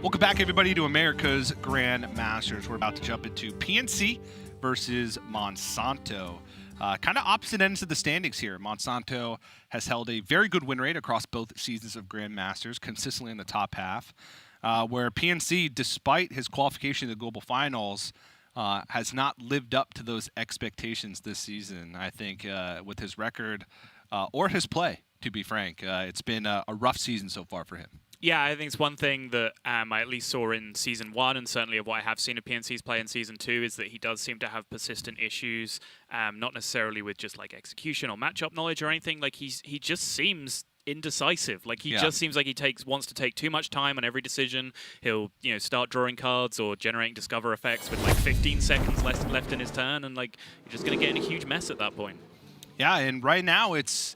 Welcome back, everybody, to America's Grandmasters. We're about to jump into PNC versus Monsanto. Kind of opposite ends of the standings here. Monsanto has held a very good win rate across both seasons of Grandmasters, consistently in the top half, where PNC, despite his qualification to the Global Finals, has not lived up to those expectations this season. I think with his record or his play, to be frank, it's been a rough season so far for him. Yeah, I think it's one thing that I at least saw in Season 1, and certainly of what I have seen of PNC's play in Season 2, is that he does seem to have persistent issues, not necessarily with just like execution or matchup knowledge or anything. Like he just seems indecisive. Like he just seems like he wants to take too much time on every decision. He'll start drawing cards or generating discover effects with like 15 seconds left in his turn, and like you're just gonna get in a huge mess at that point. Yeah, and right now it's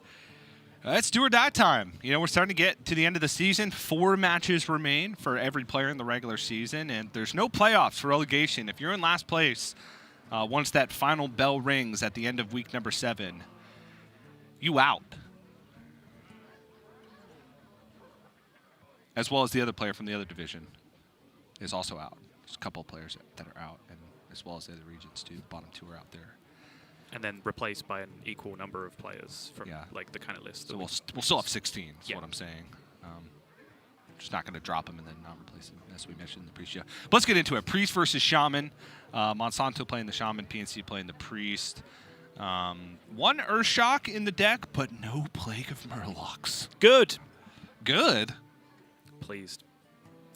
do or die time. We're starting to get to the end of the season. 4 matches remain for every player in the regular season, and there's no playoffs for relegation. If you're in last place, once that final bell rings at the end of week number 7, you out. As well as the other player from the other division is also out. There's a couple of players that are out, and as well as the other regions too. The bottom 2 are out there. And then replaced by an equal number of players from like the kind of list. So we'll still have 16, is what I'm saying. Just not going to drop them and then not replace them, as we mentioned in the pre-show. But let's get into it. Priest versus Shaman. Monsanto playing the Shaman, PNC playing the Priest. One Earthshock in the deck, but no Plague of Murlocs. Good. Good? Pleased.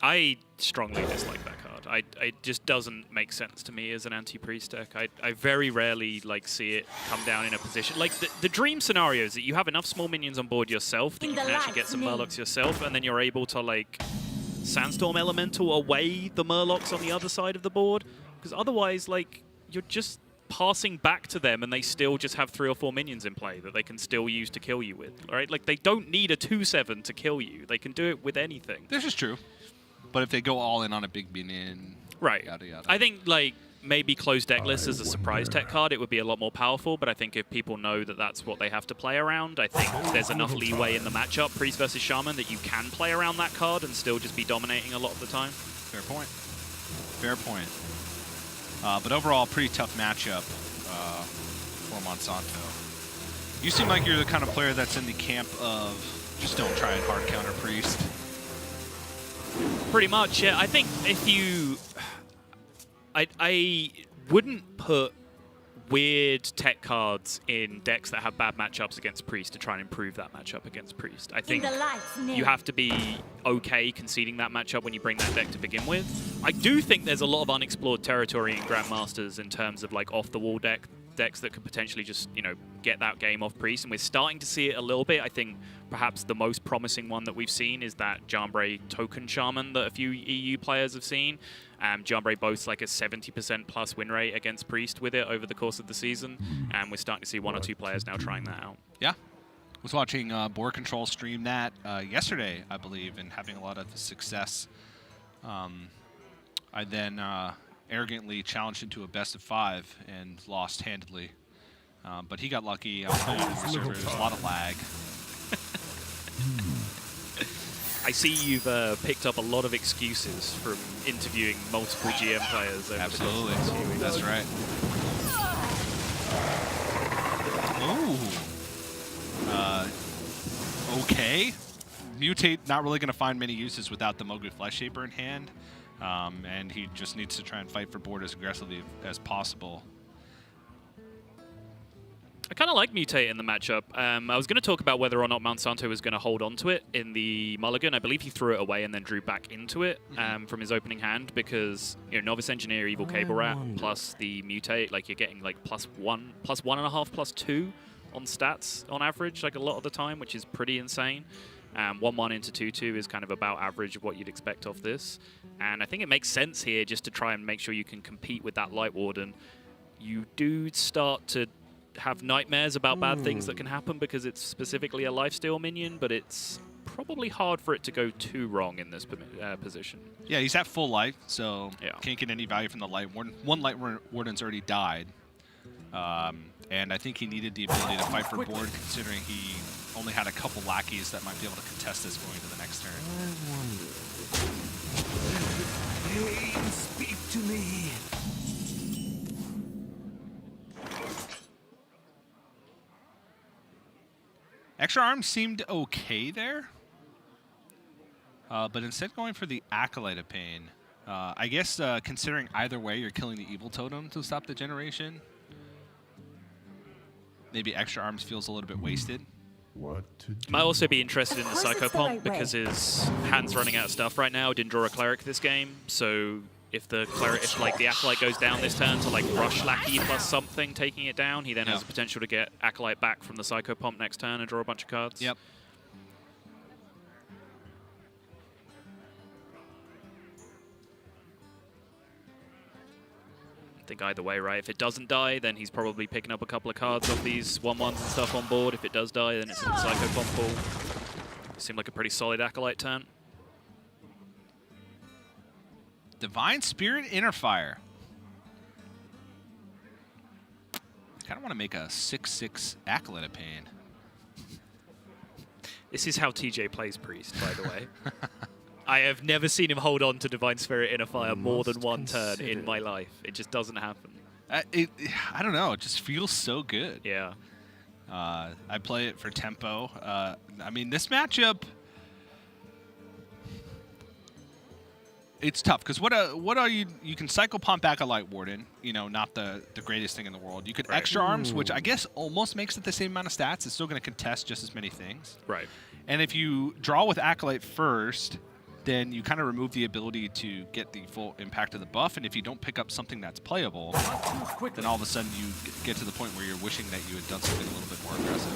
I strongly dislike that card. It just doesn't make sense to me as an anti-priest deck. I very rarely see it come down in a position. Like the dream scenario is that you have enough small minions on board yourself that you can actually get some Murlocs yourself, and then you're able to Sandstorm Elemental away the Murlocs on the other side of the board. Because otherwise, you're just passing back to them, and they still just have 3 or 4 minions in play that they can still use to kill you with. Right? They don't need a 2/7 to kill you. They can do it with anything. This is true. But if they go all in on a big minion, yada yada. I think maybe closed deck list as a surprise tech card, it would be a lot more powerful. But I think if people know that that's what they have to play around, I think there's enough leeway in the matchup, Priest versus Shaman, that you can play around that card and still just be dominating a lot of the time. Fair point. Fair point. But overall, pretty tough matchup for Monsanto. You seem like you're the kind of player that's in the camp of just don't try and hard counter Priest. Pretty much, yeah. I think if you... I wouldn't put weird tech cards in decks that have bad matchups against Priest to try and improve that matchup against Priest. I think you have to be okay conceding that matchup when you bring that deck to begin with. I do think there's a lot of unexplored territory in Grandmasters in terms of off-the-wall decks that could potentially just, get that game off Priest, and we're starting to see it a little bit. I think perhaps the most promising one that we've seen is that Jambray token Shaman that a few EU players have seen. Jambray boasts a 70% plus win rate against Priest with it over the course of the season, and we're starting to see 1 or 2 players now trying that out. Yeah. I was watching Board Control stream that yesterday, I believe, and having a lot of success. I then arrogantly challenged into a best of 5 and lost handedly. But he got lucky. I was playing on the server. There's a lot of lag. I see you've picked up a lot of excuses from interviewing multiple GM players over the course of the next few weeks. That's right. Oh. Okay. Mutate, not really going to find many uses without the Mogu Flesh Shaper in hand. And he just needs to try and fight for board as aggressively as possible. I kind of like Mutate in the matchup. I was going to talk about whether or not Monsanto was going to hold on to it in the mulligan. I believe he threw it away and then drew back into it from his opening hand because Novice Engineer, Evil Cable Rat, plus the Mutate, you're getting +1, +1.5, +2 on stats on average, a lot of the time, which is pretty insane. 1/1 into 2/2 is kind of about average of what you'd expect off this. And I think it makes sense here just to try and make sure you can compete with that Light Warden. You do start to have nightmares about bad things that can happen because it's specifically a lifesteal minion, but it's probably hard for it to go too wrong in this position. Yeah, he's at full life, so can't get any value from the Light Warden. 1 Light Warden's already died, and I think he needed the ability to fight for board, considering he only had a couple lackeys that might be able to contest this going to the next turn. Dreams speak to me. Extra Arms seemed okay there, but instead going for the Acolyte of Pain. I guess considering either way, you're killing the Evil Totem to stop the generation. Maybe Extra Arms feels a little bit wasted. What to do? Might also be interested in the Of course it's the Psychopomp right way. because his hand's running out of stuff right now. Didn't draw a Cleric this game, so if the Cleric, if like the Acolyte goes down this turn to like Rush Lackey plus something, taking it down, he then has the potential to get Acolyte back from the Psychopomp next turn and draw a bunch of cards. Yep. I think either way, right? If it doesn't die, then he's probably picking up a couple of cards off these 1/1s and stuff on board. If it does die, then it's in the Psychopomp pool. Seemed like a pretty solid Acolyte turn. Divine Spirit Inner Fire. I kind of want to make a 6/6 Acolyte of Pain. This is how TJ plays Priest, by the way. I have never seen him hold on to Divine Spirit Inner Fire more than one turn in my life. It just doesn't happen. I don't know. It just feels so good. Yeah. I play it for tempo. I mean, this matchup, it's tough because what are you? You can cycle pump back a Light Warden. You know, not the greatest thing in the world. You could Extra Arms, which I guess almost makes it the same amount of stats. It's still going to contest just as many things. Right. And if you draw with Acolyte first, then you kind of remove the ability to get the full impact of the buff. And if you don't pick up something that's playable, then all of a sudden you get to the point where you're wishing that you had done something a little bit more aggressive.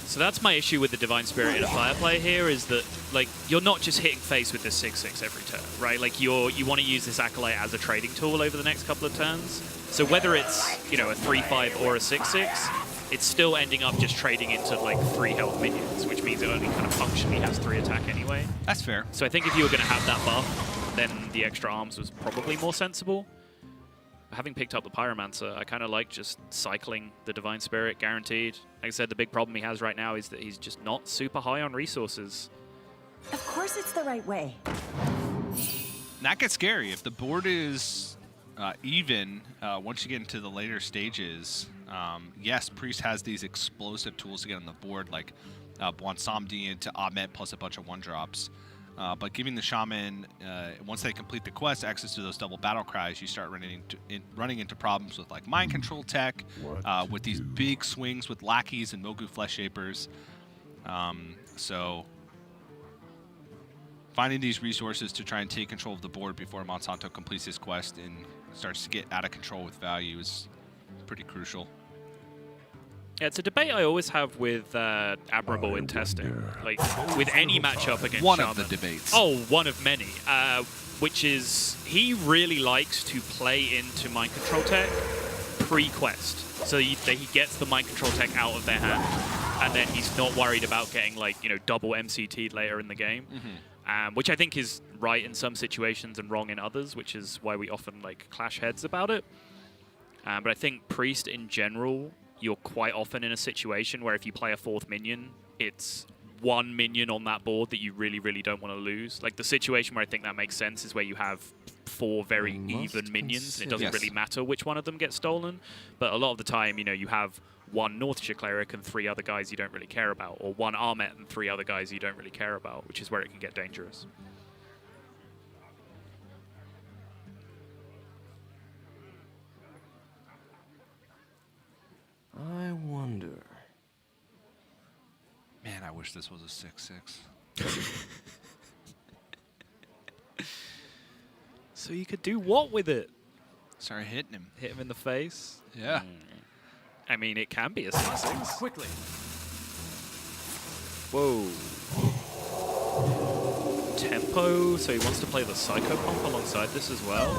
So that's my issue with the Divine Spirit Inner Fire play here, is that like you're not just hitting face with this 6/6 every turn, right? Like you want to use this Acolyte as a trading tool over the next couple of turns. So whether it's, you know, a 3/5 or a 6/6, it's still ending up just trading into like 3 health minions, which means it only kind of functionally has 3 attack anyway. That's fair. So I think if you were going to have that buff, then the Extra Arms was probably more sensible. Having picked up the Pyromancer, I kind of like just cycling the Divine Spirit, guaranteed. Like I said, the big problem he has right now is that he's just not super high on resources. Of course it's the right way. And that gets scary. If the board is even, once you get into the later stages, yes, Priest has these explosive tools to get on the board, like Monsanto into Ahmet plus a bunch of 1-drops. But giving the Shaman, once they complete the quest, access to those double battle cries, you start running into problems with like mind control tech, with these big swings with lackeys and Mogu Flesh Shapers. So finding these resources to try and take control of the board before Monsanto completes his quest and starts to get out of control with value is pretty crucial. Yeah, it's a debate I always have with Admirable in testing. Like, with any matchup against One Shaman. of the debates. Oh, one of many. Which is, he really likes to play into mind control tech pre-quest. So that he gets the mind control tech out of their hand, and then he's not worried about getting, like, you know, double MCT'd later in the game. Which I think is right in some situations and wrong in others, which is why we often, like, clash heads about it. But I think Priest in general, you're quite often in a situation where if you play a 4th minion, it's 1 minion on that board that you really, really don't want to lose. Like the situation where I think that makes sense is where you have 4 very even minions, and it doesn't really matter which one of them gets stolen. But a lot of the time, you know, you have 1 Northshire Cleric and 3 other guys you don't really care about, or 1 Ahmet and 3 other guys you don't really care about, which is where it can get dangerous. I wonder. Man, I wish this was a 6/6. So you could do what with it? Sorry, hitting him. Hit him in the face? Yeah. I mean, it can be a 6/6. Quickly. Whoa. Tempo, so he wants to play the Psychopomp alongside this as well.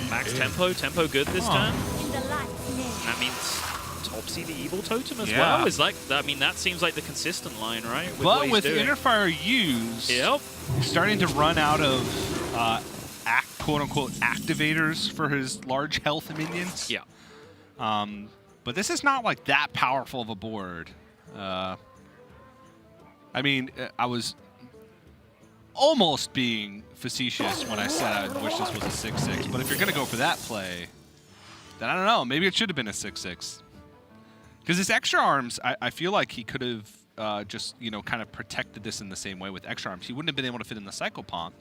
Max tempo, tempo good this turn. That means Topsy the Evil Totem as well. Is like, I mean, that seems like the consistent line, right? But with Inner Fire used, yep, he's starting to run out of quote-unquote activators for his large health minions. Yeah. But this is not like that powerful of a board. I mean, I was almost being facetious when I said I wish this was a 6-6, but if you're going to go for that play, then I don't know. Maybe it should have been a 6-6. Because his extra arms, I feel like he could have just, you know, kind of protected this in the same way with extra arms. He wouldn't have been able to fit in the Cycle Pomp,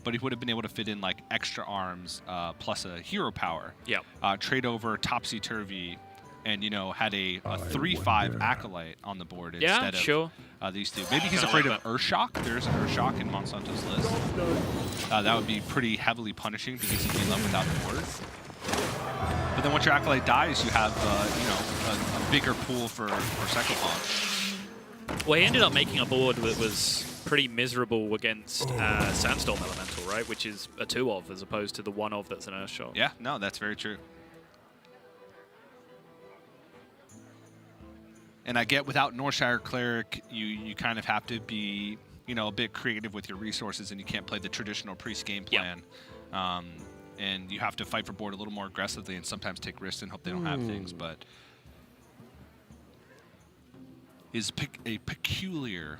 but he would have been able to fit in, like, extra arms plus a hero power. Yep. Trade over Topsy-Turvy and, you know, had a 3-5 Acolyte on the board instead of these two. Maybe he's afraid of Earthshock. There's an Earthshock in Monsanto's list. That would be pretty heavily punishing because he'd be left without the board. But then once your Acolyte dies, you have, you know, a bigger pool for Cycle Pomp. Well, he ended up making a board that was pretty miserable against Sandstorm Elemental, right? Which is a 2-of as opposed to the 1-of that's an Earthshock. Yeah, no, that's very true. And I get without Northshire Cleric, you kind of have to be, you know, a bit creative with your resources, and you can't play the traditional priest game plan. Yep. And you have to fight for board a little more aggressively and sometimes take risks and hope they don't have things, but is a peculiar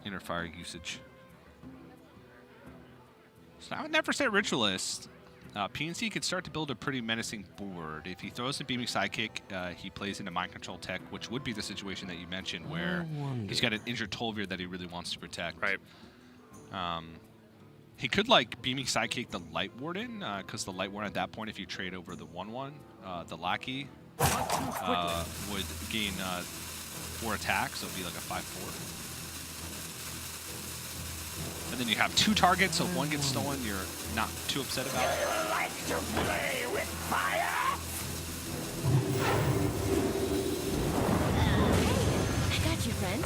inner fire usage. So I would never say Ritualist. PNC can start to build a pretty menacing board. If he throws a Beaming Sidekick, he plays into Mind Control Tech, which would be the situation that you mentioned where he's got an injured Tolvir that he really wants to protect. Right. He could, like, Beaming Sidekick the Light Warden, because the Light Warden at that point, if you trade over the 1-1, the Lackey would gain 4 attacks, so it would be like a 5-4. And then you have 2 targets, so if one gets stolen, you're not too upset about it. You like to play with fire? I got you, friend.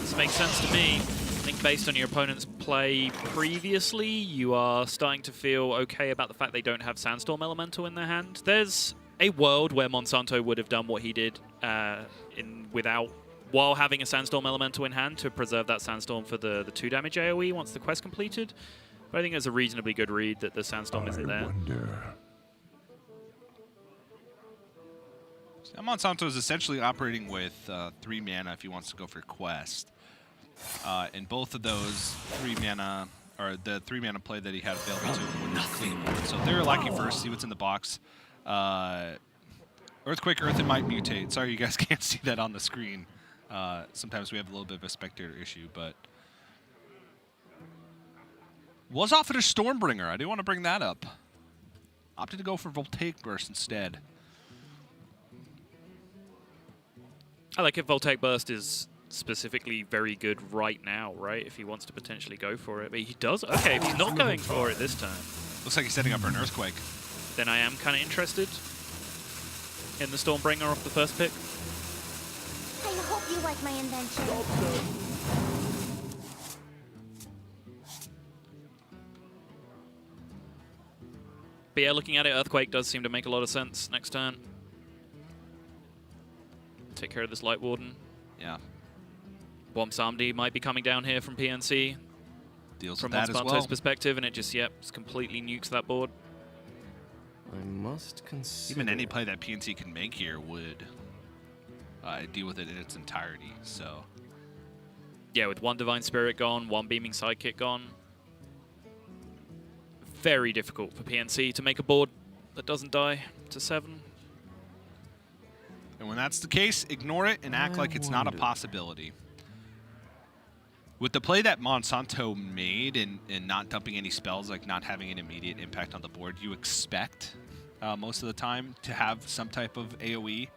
This makes sense to me. I think based on your opponent's play previously, you are starting to feel okay about the fact they don't have Sandstorm Elemental in their hand. There's a world where Monsanto would have done what he did while having a Sandstorm Elemental in hand to preserve that Sandstorm for the 2 damage AoE once the quest completed. But I think it's a reasonably good read that the Sandstorm isn't there. So Monsanto is essentially operating with 3 mana if he wants to go for quest. And both of those 3 mana, or the 3 mana play that he had available to him would clean the board. So if they're Lackey first, see what's in the box. Earthquake, Earth, and Might Mutate. Sorry you guys can't see that on the screen. Sometimes we have a little bit of a spectator issue, but was offered a Stormbringer. I do want to bring that up. Opted to go for Voltaic Burst instead. I like if Voltaic Burst is specifically very good right now, right? If he wants to potentially go for it. But he does. Okay, if he's not going for it this time. Looks like he's setting up for an Earthquake. Then I am kind of interested in the Stormbringer off the first pick. I hope you like my invention. But yeah, looking at it, Earthquake does seem to make a lot of sense next turn. Take care of this Light Warden. Yeah. Bomb Samdi might be coming down here from PNC. Deals from with that as Monsanto's well. perspective, and it just, just completely nukes that board. I must consider. Even any play that PNC can make here would deal with it in its entirety. So yeah, with 1 Divine Spirit gone, 1 Beaming Sidekick gone. Very difficult for PNC to make a board that doesn't die to 7. And when that's the case, ignore it and act like it's not a possibility. With the play that Monsanto made and not dumping any spells, like not having an immediate impact on the board, you expect most of the time to have some type of AoE.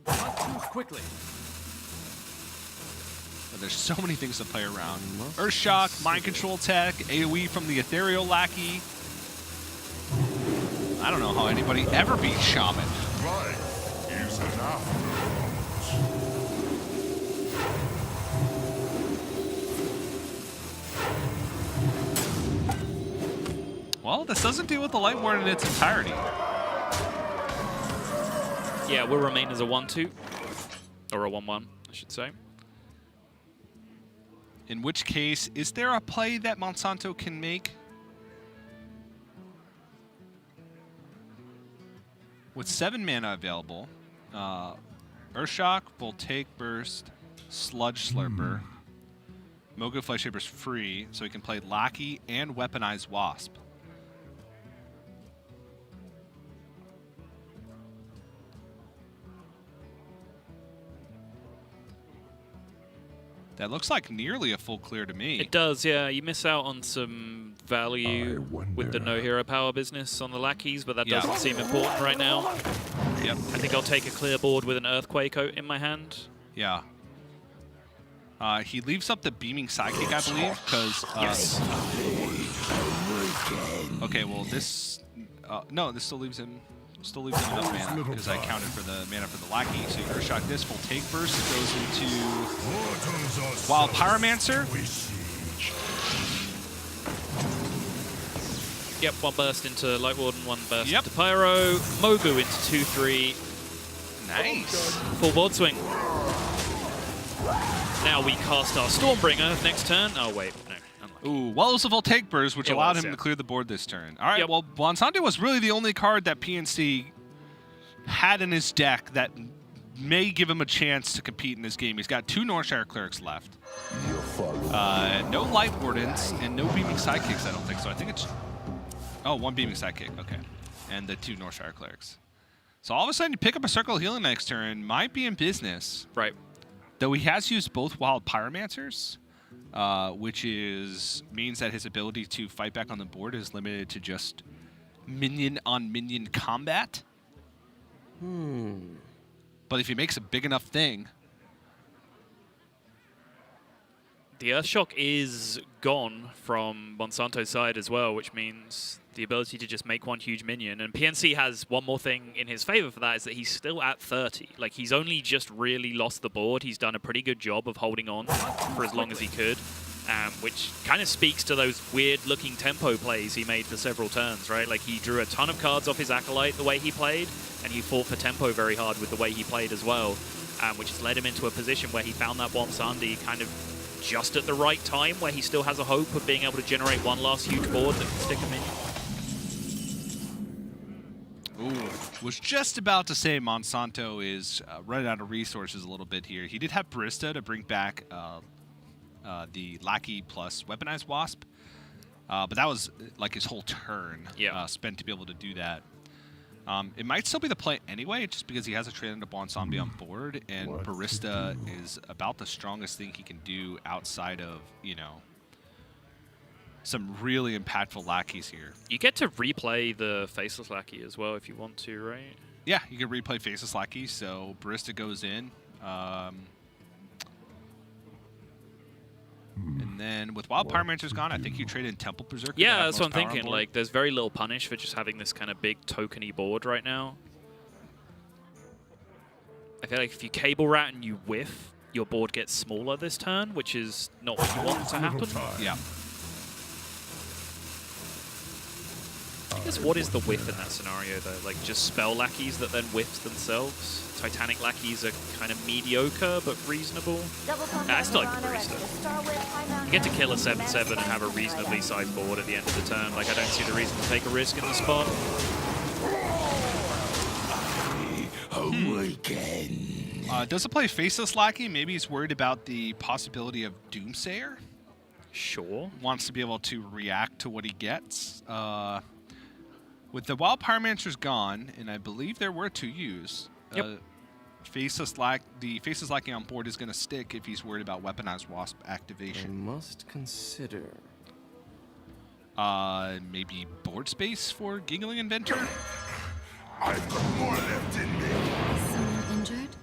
Not too quickly. But there's so many things to play around. Earthshock, Mind Control Tech, AoE from the Ethereal Lackey. I don't know how anybody ever beats Shaman. Right is enough. Well, this doesn't deal with the Light Warden in its entirety. Yeah, will remain as a 1-2. Or a 1-1, I should say. In which case, is there a play that Monsanto can make? With 7 mana available, Earthshock, Voltaic Burst, Sludge Slurper. Mogo Flesh Shaper's free, so he can play Lackey and Weaponized Wasp. That looks like nearly a full clear to me. It does, yeah. You miss out on some value with the no hero power business on the lackeys, but that doesn't seem important right now. Yep. I think I'll take a clear board with an Earthquake in my hand. Yeah. He leaves up the Beaming Sidekick, I believe, because... Yes. Okay, well, this... no, this still leaves him... Still leaves him enough mana, because I counted for the mana for the Lackey. So you Earthshock this, full take burst. It goes into Wild Pyromancer. Yep, one burst into Light Warden, one burst into Pyro. Mogu into 2/3. Nice. Full board swing. Now we cast our Stormbringer next turn. Oh, wait, no. Ooh, well, it was a full take burst, which allowed him to clear the board this turn. All right, well, Monsanto was really the only card that PNC had in his deck that may give him a chance to compete in this game. He's got 2 Northshire Clerics left. No Light Wardens and no Beaming Sidekicks, I don't think so. I think it's... Oh, 1 Beaming Sidekick, okay. And the 2 Northshire Clerics. So all of a sudden, you pick up a Circle of Healing next turn, might be in business. Right. Though he has used both Wild Pyromancers, which means that his ability to fight back on the board is limited to just minion-on-minion combat. But if he makes a big enough thing... The Earthshock is gone from Monsanto's side as well, which means the ability to just make one huge minion. And PNC has one more thing in his favor for that, is that he's still at 30. Like, he's only just really lost the board. He's done a pretty good job of holding on for as long as he could, which kind of speaks to those weird-looking tempo plays he made for several turns, right? Like, he drew a ton of cards off his Acolyte the way he played, and he fought for tempo very hard with the way he played as well, which has led him into a position where he found that Bonsandi kind of just at the right time, where he still has a hope of being able to generate one last huge board that can stick a minion. Ooh, was just about to say Monsanto is running out of resources a little bit here. He did have Barista to bring back the Lackey plus Weaponized Wasp, but that was like his whole turn spent to be able to do that. It might still be the play anyway, just because he has a trade into Bonsandi on board, and Barista is about the strongest thing he can do outside of, you know, some really impactful lackeys here. You get to replay the Faceless Lackey as well if you want to, right? Yeah, you can replay Faceless Lackey, so Barista goes in. And then with Wild Pyromancer's gone, I think you trade in Temple Berserker. Yeah, that's what I'm thinking. Like, there's very little punish for just having this kind of big tokeny board right now. I feel like if you Cable Rat and you whiff, your board gets smaller this turn, which is not what you want to happen. Yeah. I guess what is the whiff in that scenario, though? Like, just spell lackeys that then whiffs themselves? Titanic lackeys are kind of mediocre, but reasonable. I still like the Barista. You get to kill a 7/7 and have a reasonably sized board at the end of the turn. Like, I don't see the reason to take a risk in the spot. Does it play Faceless Lackey? Maybe he's worried about the possibility of Doomsayer. Sure. Wants to be able to react to what he gets. With the Wild Pyromancer's gone, and I believe there were 2 used. Yep. The Faceless Lackey on board is going to stick if he's worried about Weaponized Wasp activation. I must consider. Maybe board space for Giggling Inventor? I've got more left in me. Is someone injured?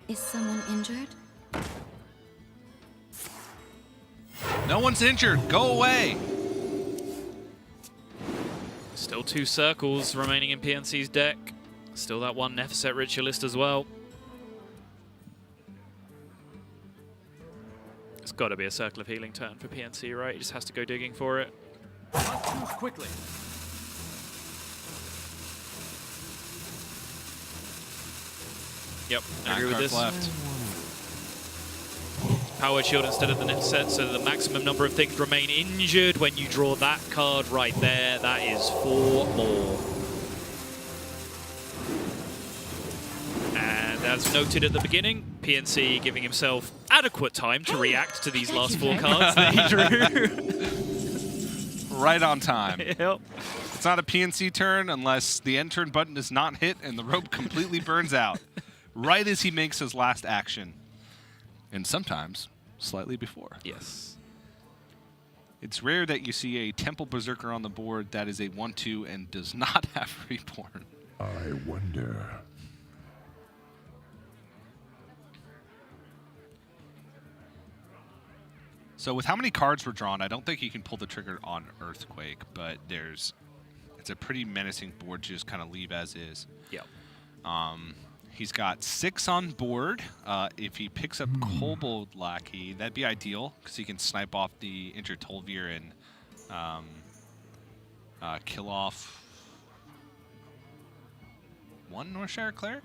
Is someone injured? No one's injured. Go away. Still 2 circles remaining in PNC's deck. Still that 1 Nephset Ritualist as well. It's got to be a Circle of Healing turn for PNC, right? He just has to go digging for it. Not too quickly. Yep, I agree with this. Left. Power Shield instead of the Nephset, so the maximum number of things remain injured. When you draw that card right there, that is 4 more. And that as noted at the beginning, PNC giving himself adequate time to react to these last 4 cards that he drew. Right on time. Yep. It's not a PNC turn unless the end turn button is not hit and the rope completely burns out. Right as he makes his last action. And sometimes slightly before. Yes. It's rare that you see a Temple Berserker on the board that is a 1/2 and does not have Reborn. I wonder. So with how many cards were drawn, I don't think you can pull the trigger on Earthquake, but it's a pretty menacing board to just kind of leave as is. Yep. He's got 6 on board. If he picks up Kobold Lackey, that'd be ideal because he can snipe off the injured Tolvir and kill off 1 Northshire Cleric.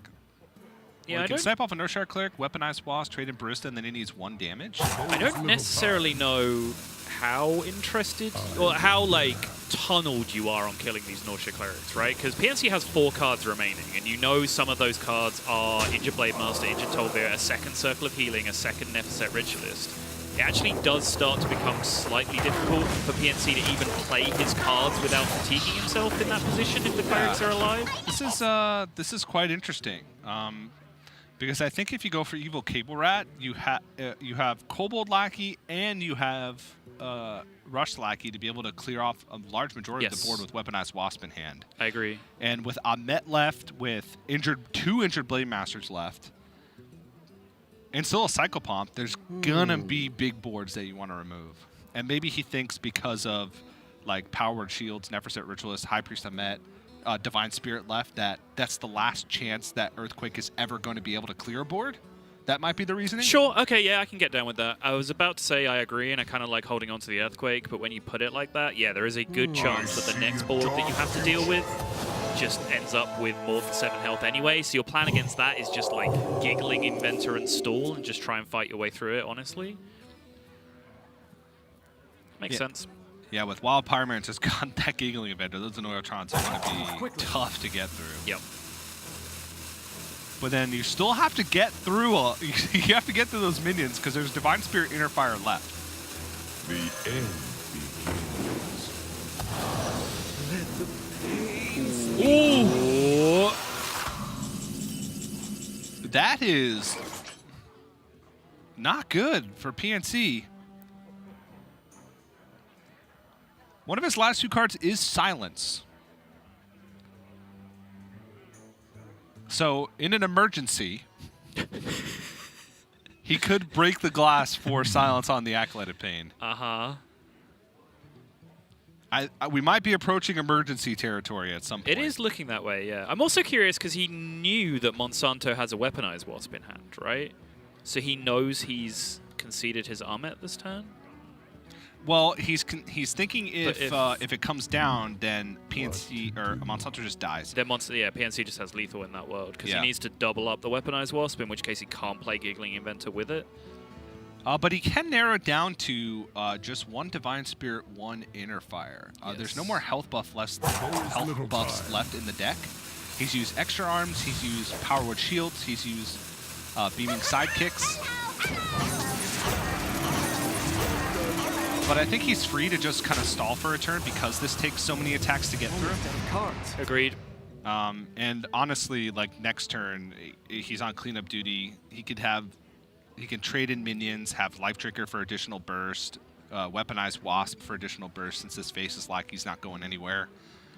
Yeah, Well, he can snipe off a Northshire Cleric, weaponize Wasp, trade in Barista, and then he needs 1 damage. I don't necessarily know how interested or how like tunneled you are on killing these Northshire Clerics, right? Because PNC has 4 cards remaining, and you know some of those cards are Injured Blade Master, Injured Tolvir, a second Circle of Healing, a second Nephset Ritualist. It actually does start to become slightly difficult for PNC to even play his cards without fatiguing himself in that position if the clerics are alive. This is quite interesting. Because I think if you go for Evil Cable Rat, you have Kobold Lackey and you have Rush Lackey to be able to clear off a large majority of the board with Weaponized Wasp in hand. I agree. And with Ahmet left, with 2 Injured Blade Masters left, and still a Psychopomp, there's gonna be big boards that you want to remove. And maybe he thinks because of like Power Word Shields, Nephset Ritualist, High Priest Ahmet, Divine Spirit left, that's the last chance that Earthquake is ever going to be able to clear a board. That might be the reasoning. Sure, okay, yeah, I can get down with that. I was about to say I agree, and I kind of like holding on to the Earthquake, but when you put it like that, yeah, there is a good chance that the next board that you have to deal with just ends up with more than 7 health anyway, so your plan against that is just like giggling Inventor and stall and just try and fight your way through it, honestly. Makes sense. Yeah, with Wild Pyromancer has got that Giggling Inventor, those Annoyatrons are going to be tough to get through. Yep. But then you still have to get through you have to get through those minions because there's Divine Spirit Inner Fire left. The end begins. Ooh. That is not good for PNC. One of his last 2 cards is Silence. So, in an emergency, he could break the glass for Silence on the Acolyted Pain. Uh-huh. We might be approaching emergency territory at some point. It is looking that way, yeah. I'm also curious because he knew that Monsanto has a weaponized Wasp in hand, right? So he knows he's conceded his Ahmet this turn? Well, he's thinking if it comes down, then PNC or Monsanto just dies. Then PNC just has lethal in that world because he needs to double up the weaponized Wasp, in which case he can't play Giggling Inventor with it. But he can narrow it down to just 1 Divine Spirit, 1 Inner Fire. There's no more health buffs left in the deck. He's used Extra Arms. He's used Power Word Shields. He's used Beaming Sidekicks. But I think he's free to just kind of stall for a turn because this takes so many attacks to get through. Agreed. And honestly, like next turn, he's on cleanup duty. He can trade in minions, have Life Trigger for additional burst, weaponize Wasp for additional burst since his face is like he's not going anywhere.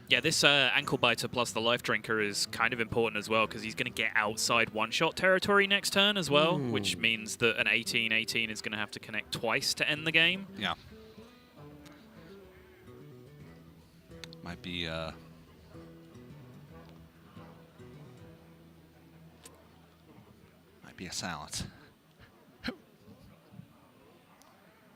Yeah, this Ankle Biter plus the Life Drinker is kind of important as well because he's going to get outside one-shot territory next turn as well, which means that an 18-18 is going to have to connect twice to end the game. Yeah. Might be a silence.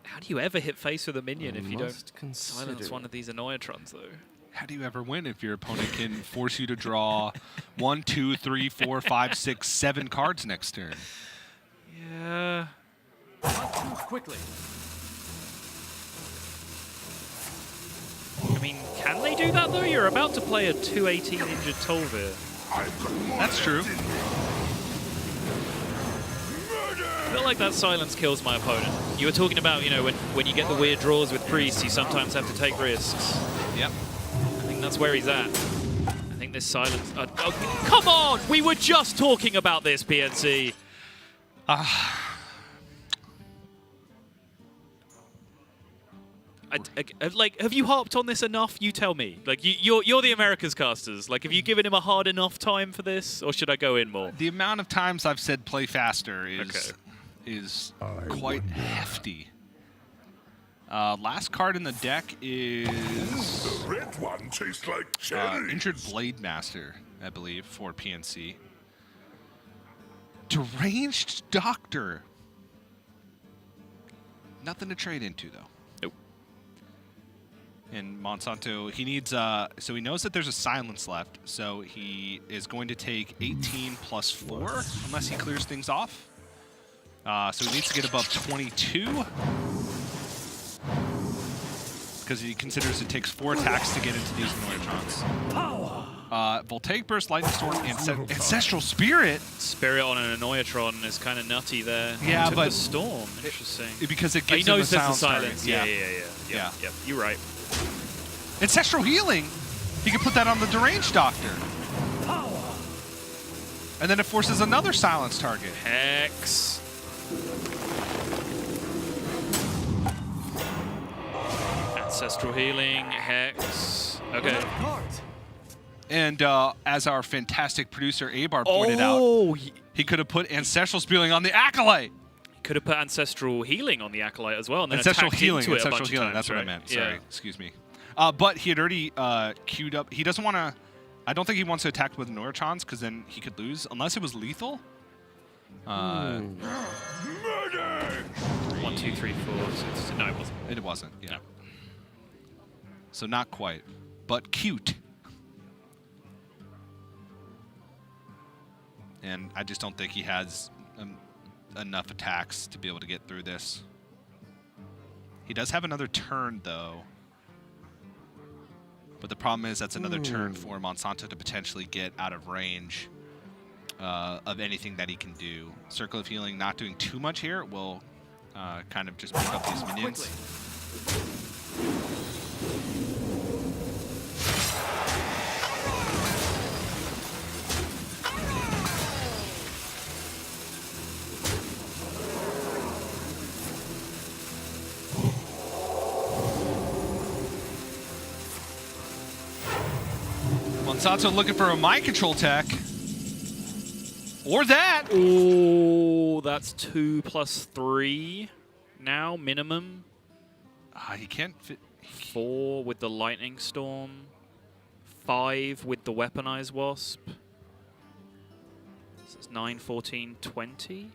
How do you ever hit face with a minion if you don't consider. silence one of these Annoyatrons, though? How do you ever win if your opponent can force you to draw 1, 2, 3, 4, 5, 6, 7 cards next turn? Yeah. Not too quickly. I mean, can they do that, though? You're about to play a 218 injured Tolvir. I've got more That's true. left in me. I feel like that silence kills my opponent. You were talking about, you know, when you get the weird draws with priests, you sometimes have to take risks. Yep. I think that's where he's at. I think this silence... oh, come on! We were just talking about this, PNC. Like, have you harped on this enough? You tell me. Like, you're the Americas casters. Like, have you given him a hard enough time for this, or should I go in more? The amount of times I've said play faster is quite hefty. Last card in the deck is The red one tastes like cherry. Injured Blade Master, I believe, for PNC. Deranged Doctor. Nothing to trade into, though. Nope. And Monsanto, he needs, so he knows that there's a silence left, so he is going to take 18 plus 4, unless he clears things off. So he needs to get above 22. Because he considers it takes 4 attacks to get into these Noyatrons. Voltaic Burst, Lightning Storm, Ancestral Spirit. Spirit on an Annoyatron is kind of nutty there. Yeah, Took but the Storm. Interesting. Because it He gives him a knows there's a silence silence. target. Yeah. Yep, you're right. Ancestral Healing. He can put that on the Deranged Doctor. And then it forces another silence target. Hex. Ancestral Healing, Hex. Okay. And as our fantastic producer Abar pointed out, he could have put Ancestral Spewing on the Acolyte. Could have put Ancestral Healing on the Acolyte as well, and then Ancestral attacked Healing, into it a Ancestral bunch Healing. of That's times, what I right? meant. Yeah. Sorry, excuse me. But he had already queued up. He doesn't want to. I don't think he wants to attack with Noyatrons because then he could lose, unless it was lethal. 1, 2, 3, 4, 6. No, it wasn't. It wasn't. Yeah. No. So not quite, but cute. And I just don't think he has enough attacks to be able to get through this. He does have another turn, though. But the problem is that's another turn for Monsanto to potentially get out of range of anything that he can do. Circle of Healing not doing too much here. Will kind of just pick up these minions. Monsanto looking for a mind control tech. Or that. Oh, that's 2 plus 3 now, minimum. He can't fit. 4 with the Lightning Storm. 5 with the Weaponized Wasp. So it's 9, 14, 20.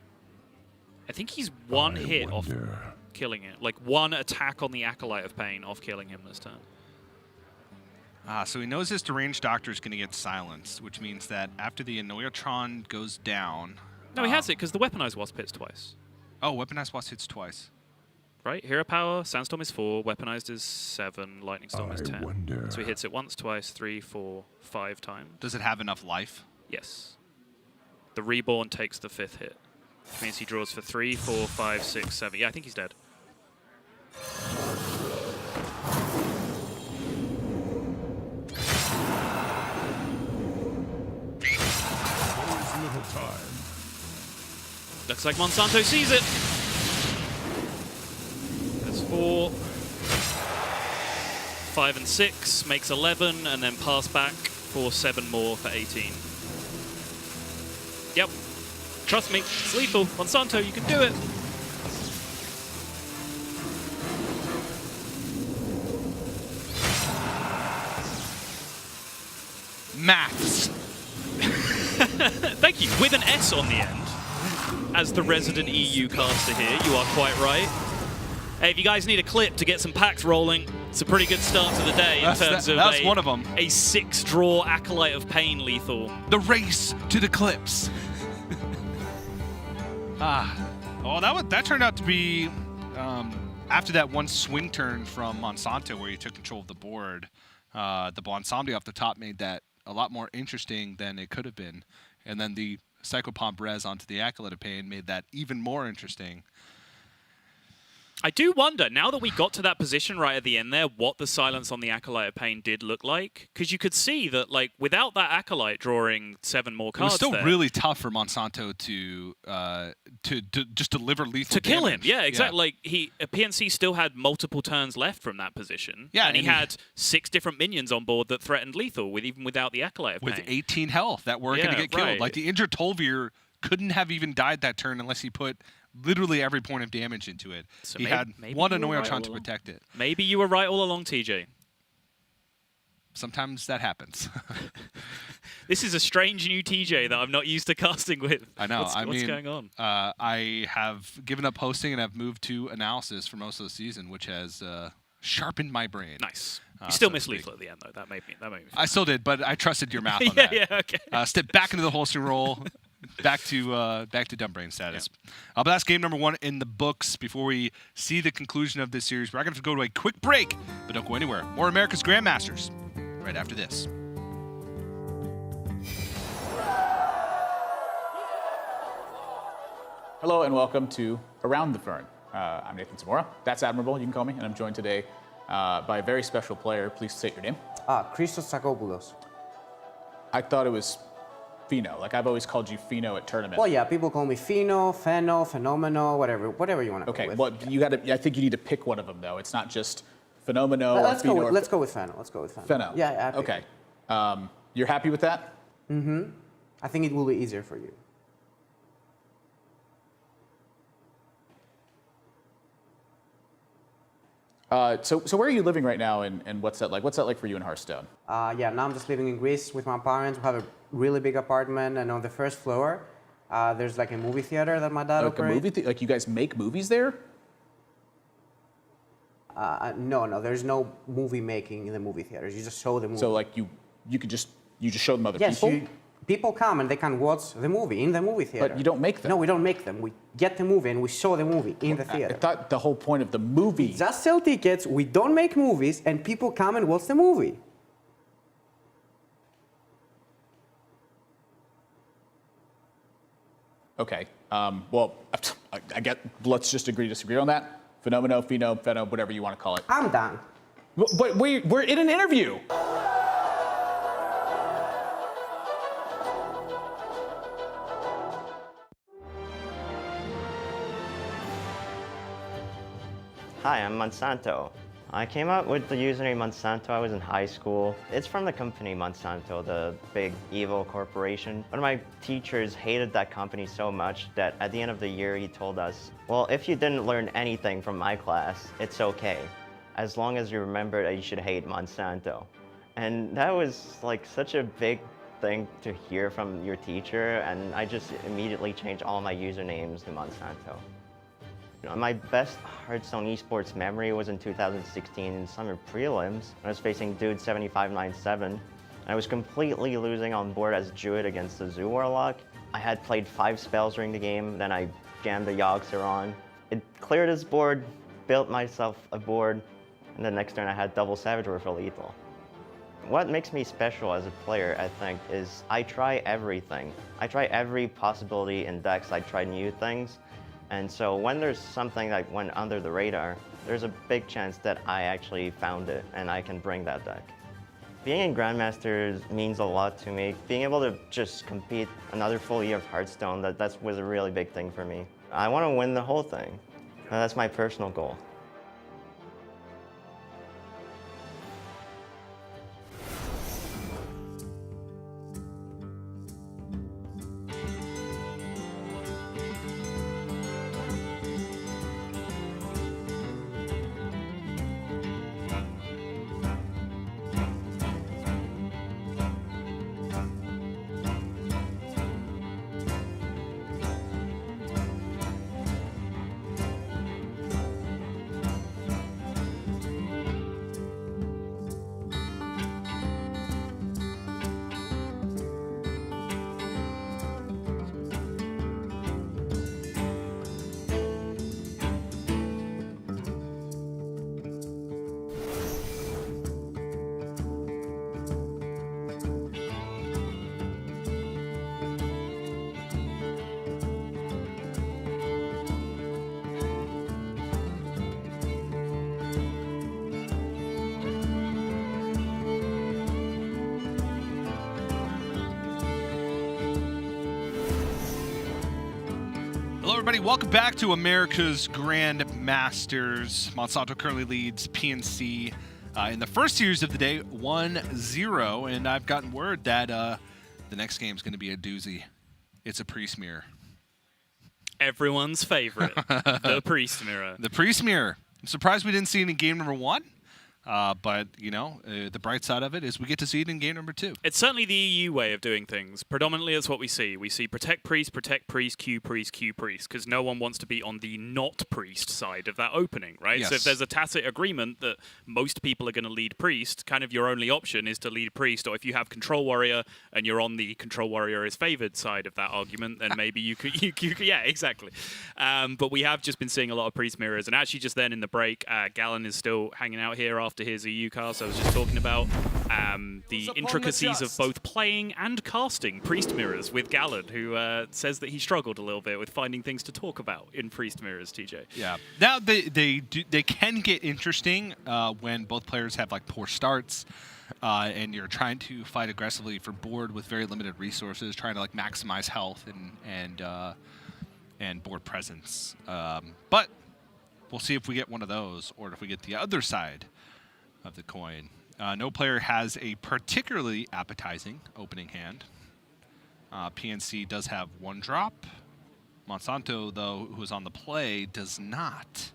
I think he's one hit off killing it. Like one attack on the Acolyte of Pain off killing him this turn. So he knows his Deranged Doctor is going to get silenced, which means that after the Annoyatron goes down... No, he has it because the Weaponized Wasp hits twice. Oh, Weaponized Wasp hits twice. Right? Hero Power, Sandstorm is 4, Weaponized is 7, Lightning Storm is 10. So he hits it once, twice, 3, 4, 5 times. Does it have enough life? Yes. The Reborn takes the 5th hit. Which means he draws for 3, 4, 5, 6, 7. Yeah, I think he's dead. Looks like Monsanto sees it. That's 4. 5 and 6 makes 11, and then pass back for 7 more for 18. Yep. Trust me, it's lethal. Monsanto, you can do it. Maths. Thank you. With an S on the end. As the resident EU caster here, you are quite right. Hey, if you guys need a clip to get some packs rolling, it's a pretty good start to the day in terms of that's one of them. A 6-draw Acolyte of Pain lethal. The race to the clips. Oh, that turned out to be after that one swing turn from Monsanto where he took control of the board. The Bonsombi off the top made that a lot more interesting than it could have been. And then the Psychopomp Res onto the Acolyte of Pain made that even more interesting. I do wonder, now that we got to that position right at the end there, what the silence on the Acolyte of Pain did look like. Because you could see that, like, without that Acolyte drawing 7 more cards, it was still there, really tough for Monsanto to just deliver lethal to kill him. damage. Yeah, exactly. Like, PNC still had multiple turns left from that position. Yeah, and he had 6 different minions on board that threatened lethal, even without the Acolyte of Pain. With 18 health that weren't going to get killed. Right. Like, the injured Tolvir couldn't have even died that turn unless he put literally every point of damage into it. So he had one Annoyance right to protect it. Maybe you were right all along, TJ. Sometimes that happens. This is a strange new TJ that I'm not used to casting with. I know. What's going on? I have given up hosting and I've moved to analysis for most of the season, which has sharpened my brain. Nice. You still so missed to speak. lethal at the end, though. That made me I still did, but I trusted your math on yeah, that. yeah, okay. Step back into the hosting role. Back to dumb brain status. Yeah. But that's game number 1 in the books. Before we see the conclusion of this series, we're going to go to a quick break, but don't go anywhere. More America's Grandmasters right after this. Hello and welcome to Around the Fern. I'm Nathan Zamora. That's Admirable, you can call me, and I'm joined today by a very special player. Please state your name. Christos Tsakopoulos. I thought it was Pheno. Like, I've always called you Pheno at tournament. Well, yeah, people call me Pheno, Pheno, Phenomeno, whatever you want to Okay, go with. well, you got to. I think you need to pick one of them, though. It's not just Phenomeno or Let's Pheno. go with Pheno. Let's go with Pheno. Pheno. Yeah, happy. Okay. You're happy with that? Mm-hmm. I think it will be easier for you. So where are you living right now, and what's that like? What's that like for you in Hearthstone? Yeah, now I'm just living in Greece with my parents. We have a really big apartment, and on the first floor, there's like a movie theater that my dad Like a operates. movie? Like you guys make movies there? No, there's no movie making in the movie theaters. You just show the movie. So like you just show them other yes, people? people come and they can watch the movie in the movie theater. But you don't make them. No, we don't make them. We get the movie and we show the movie in the theater. I thought the whole point of the movie. Just sell tickets, we don't make movies, and people come and watch the movie. Okay. Well, I get. Let's just agree to disagree on that. Phenomeno, Pheno, whatever you want to call it. I'm done. But we're in an interview. Hi, I'm Monsanto. I came up with the username Monsanto. I was in high school. It's from the company Monsanto, the big evil corporation. One of my teachers hated that company so much that at the end of the year he told us, well, if you didn't learn anything from my class, it's okay. As long as you remember that you should hate Monsanto. And that was like such a big thing to hear from your teacher, and I just immediately changed all my usernames to Monsanto. My best Hearthstone Esports memory was in 2016 in Summer Prelims. I was facing Dude 7597. I was completely losing on board as Druid against the Zoo Warlock. I had played 5 spells during the game, then I jammed the Yogg-Saron on. It cleared his board, built myself a board, and the next turn I had double Savage Roar for lethal. What makes me special as a player, I think, is I try everything. I try every possibility in decks. I try new things. And so when there's something that went under the radar, there's a big chance that I actually found it and I can bring that deck. Being in Grandmasters means a lot to me. Being able to just compete another full year of Hearthstone, that was a really big thing for me. I want to win the whole thing. That's my personal goal. everybody. Welcome back to America's Grandmasters. Monsanto currently leads PNC in the first series of the day, 1-0. And I've gotten word that the next game is going to be a doozy. It's a priest mirror. Everyone's favorite, the priest mirror. The priest mirror. I'm surprised we didn't see it in game number 1. But, you know, the bright side of it is we get to see it in game number 2. It's certainly the EU way of doing things. Predominantly, it's what we see. We see protect priest, Q priest, because no one wants to be on the not priest side of that opening, right? Yes. So if there's a tacit agreement that most people are going to lead priest, kind of your only option is to lead priest, or if you have control warrior and you're on the control warrior is favored side of that argument, then maybe you could, yeah, exactly. But we have just been seeing a lot of priest mirrors, and actually just then in the break, Gallon is still hanging out here after his EU cast. I was just talking about the intricacies of both playing and casting priest mirrors with Gallon, who says that he struggled a little bit with finding things to talk about in priest mirrors, TJ. Yeah. Now they can get interesting when both players have like poor starts and you're trying to fight aggressively for board with very limited resources, trying to like maximize health and board presence. But we'll see if we get one of those or if we get the other side of the coin. No player has a particularly appetizing opening hand. PNC does have 1 drop. Monsanto, though, who is on the play, does not.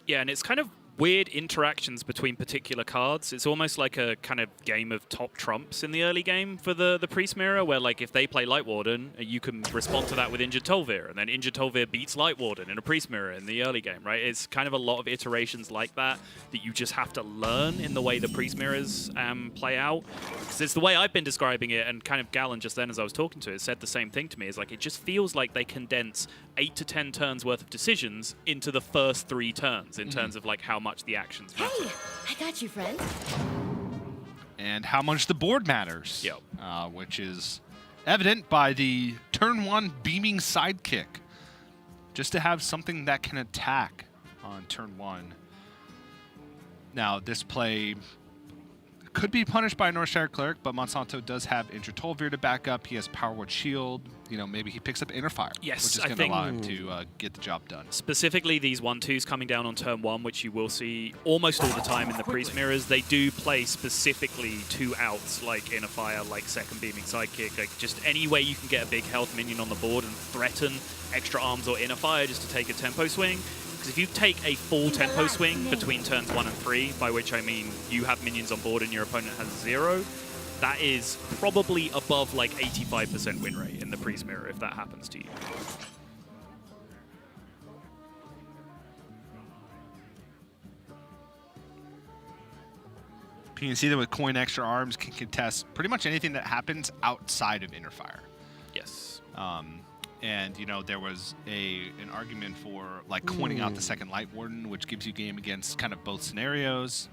Yeah, and it's kind of weird interactions between particular cards. It's almost like a kind of game of top trumps in the early game for the Priest Mirror, where like if they play Light Warden, you can respond to that with Injured Tolvir, and then Injured Tolvir beats Light Warden in a Priest Mirror in the early game, right? It's kind of a lot of iterations like that you just have to learn in the way the Priest Mirrors play out. Because it's the way I've been describing it, and kind of Gallon just then as I was talking to it said the same thing to me, is like it just feels like they condense 8 to 10 turns worth of decisions into the first 3 turns in terms of like how much the actions matter. Hey, I got you, friend. And how much the board matters. Yep. Which is evident by the turn 1 beaming sidekick. Just to have something that can attack on turn 1. Now, this play could be punished by a Northshire Cleric, but Monsanto does have Injured Tolvir to back up. He has Power Word Shield. You know, maybe he picks up Inner Fire, Yes, which is I going to think- allow him to get the job done. Specifically, these 1/2s coming down on turn 1, which you will see almost all the time in the Priest Mirrors, they do play specifically 2 outs, like Inner Fire, like Second Beaming Sidekick, like just any way you can get a big health minion on the board and threaten Extra Arms or Inner Fire just to take a tempo swing. Because if you take a full tempo swing between turns 1 and 3, by which I mean you have minions on board and your opponent has 0, that is probably above like 85% win rate in the Priest Mirror if that happens to you. PNC that with coin Extra Arms can contest pretty much anything that happens outside of Inner Fire. Yes. And, you know, there was an argument for, like, coining out the second Light Warden, which gives you game against kind of both scenarios.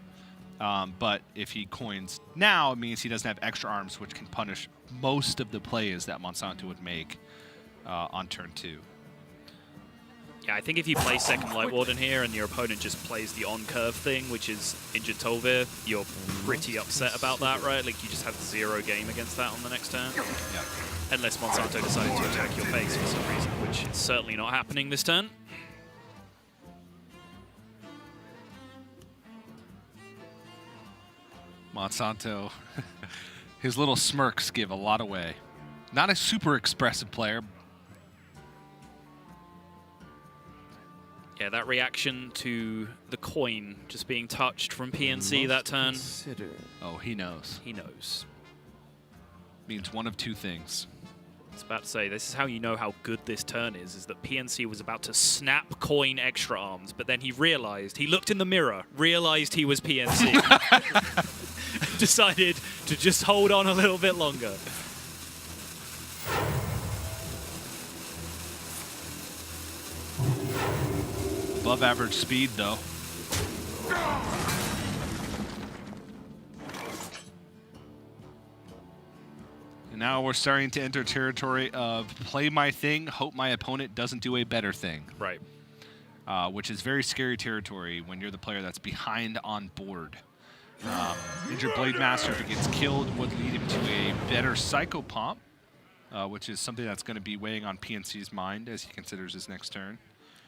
But if he coins now, it means he doesn't have Extra Arms, which can punish most of the plays that Monsanto would make on turn 2. Yeah, I think if you play second Light Warden here and your opponent just plays the on-curve thing, which is Injured Tolvir, you're pretty upset about that, right? Like, you just have 0 game against that on the next turn. Yeah. Unless Monsanto decided to attack your face for some reason, which is certainly not happening this turn. Monsanto, his little smirks give a lot away. Not a super expressive player. Yeah, that reaction to the coin just being touched from PNC that turn. Oh, he knows. He knows. Means one of 2 things. I was about to say, this is how you know how good this turn is that PNC was about to snap coin Extra Arms, but then he realized, he looked in the mirror, realized he was PNC, decided to just hold on a little bit longer. Above average speed, though. And now we're starting to enter territory of play my thing, hope my opponent doesn't do a better thing. Right. Which is very scary territory when you're the player that's behind on board. Injured Blade Master, if it gets killed, would lead him to a better Psycho Pomp. which is something that's going to be weighing on PNC's mind as he considers his next turn.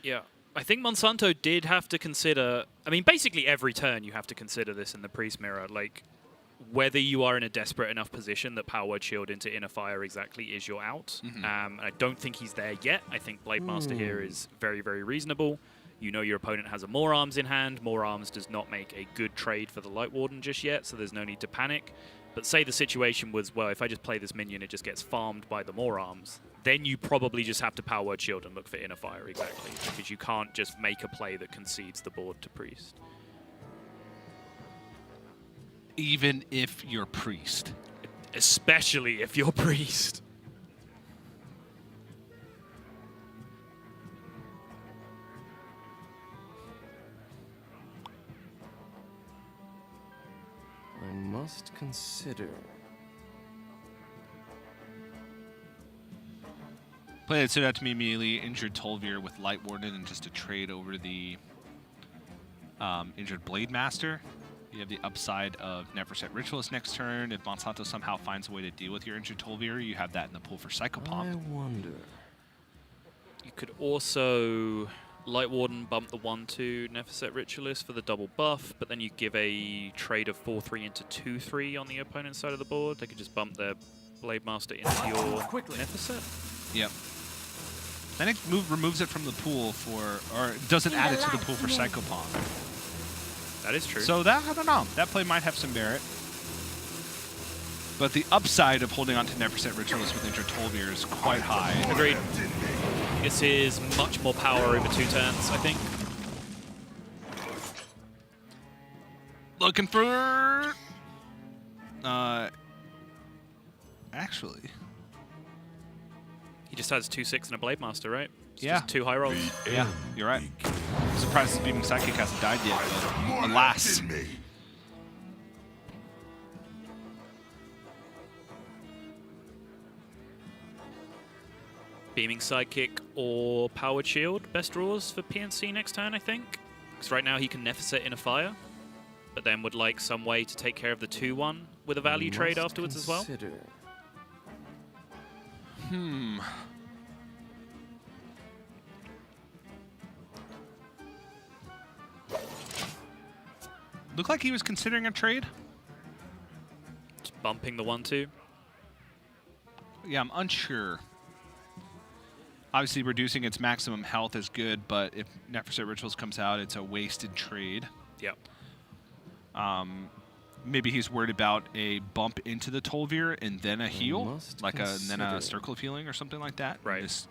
Yeah. I think Monsanto did have to consider... I mean, basically every turn you have to consider this in the Priest Mirror. Like, whether you are in a desperate enough position that Power Word Shield into Inner Fire exactly is your out. And I don't think he's there yet. I think Blade Master here is very, very reasonable. You know your opponent has a More Arms in hand. More Arms does not make a good trade for the Light Warden just yet, so there's no need to panic. But say the situation was, well, if I just play this minion, it just gets farmed by the More Arms, then you probably just have to Power Word Shield and look for Inner Fire, exactly, because you can't just make a play that concedes the board to Priest. Even if you're Priest. Especially if you're Priest. I must consider. Play that stood out to me immediately, injured Tolvir with Light Warden and just a trade over the injured Blade Master. You have the upside of Neverset Ritualist next turn. If Monsanto somehow finds a way to deal with your injured Tolvir, you have that in the pool for Psychopomp. I wonder. You could also Light Warden bump the 1/2 Neverset Ritualist for the double buff, but then you give a trade of 4/3 into 2/3 on the opponent's side of the board. They could just bump their Blade Master into your Neverset. Yep. Then it removes it from the pool for, or doesn't add it to the pool for Psychopomp. That is true. So that, I don't know, that play might have some merit. But the upside of holding on to Neverset Ritualist with injured Tolvir is quite high. Agreed. This is much more power over 2 turns, I think. Looking for... actually... He just has 2/6 and a Blade Master, right? It's Yeah. just 2 high rolls. Yeah, you're right. I'm surprised the Beaming Psychic hasn't died yet, but alas. Beaming Sidekick or Powered Shield, best draws for PNC next turn, I think. Because right now he can Neverset Inner Fire, but then would like some way to take care of the 2/1 with a value trade afterwards as well. Looked like he was considering a trade. Just bumping the 1/2. Yeah, I'm unsure. Obviously, reducing its maximum health is good, but if Neverset Rituals comes out, it's a wasted trade. Yep. Maybe he's worried about a bump into the Tolvir and then a heal, like then a circle of healing or something like that. Right. This,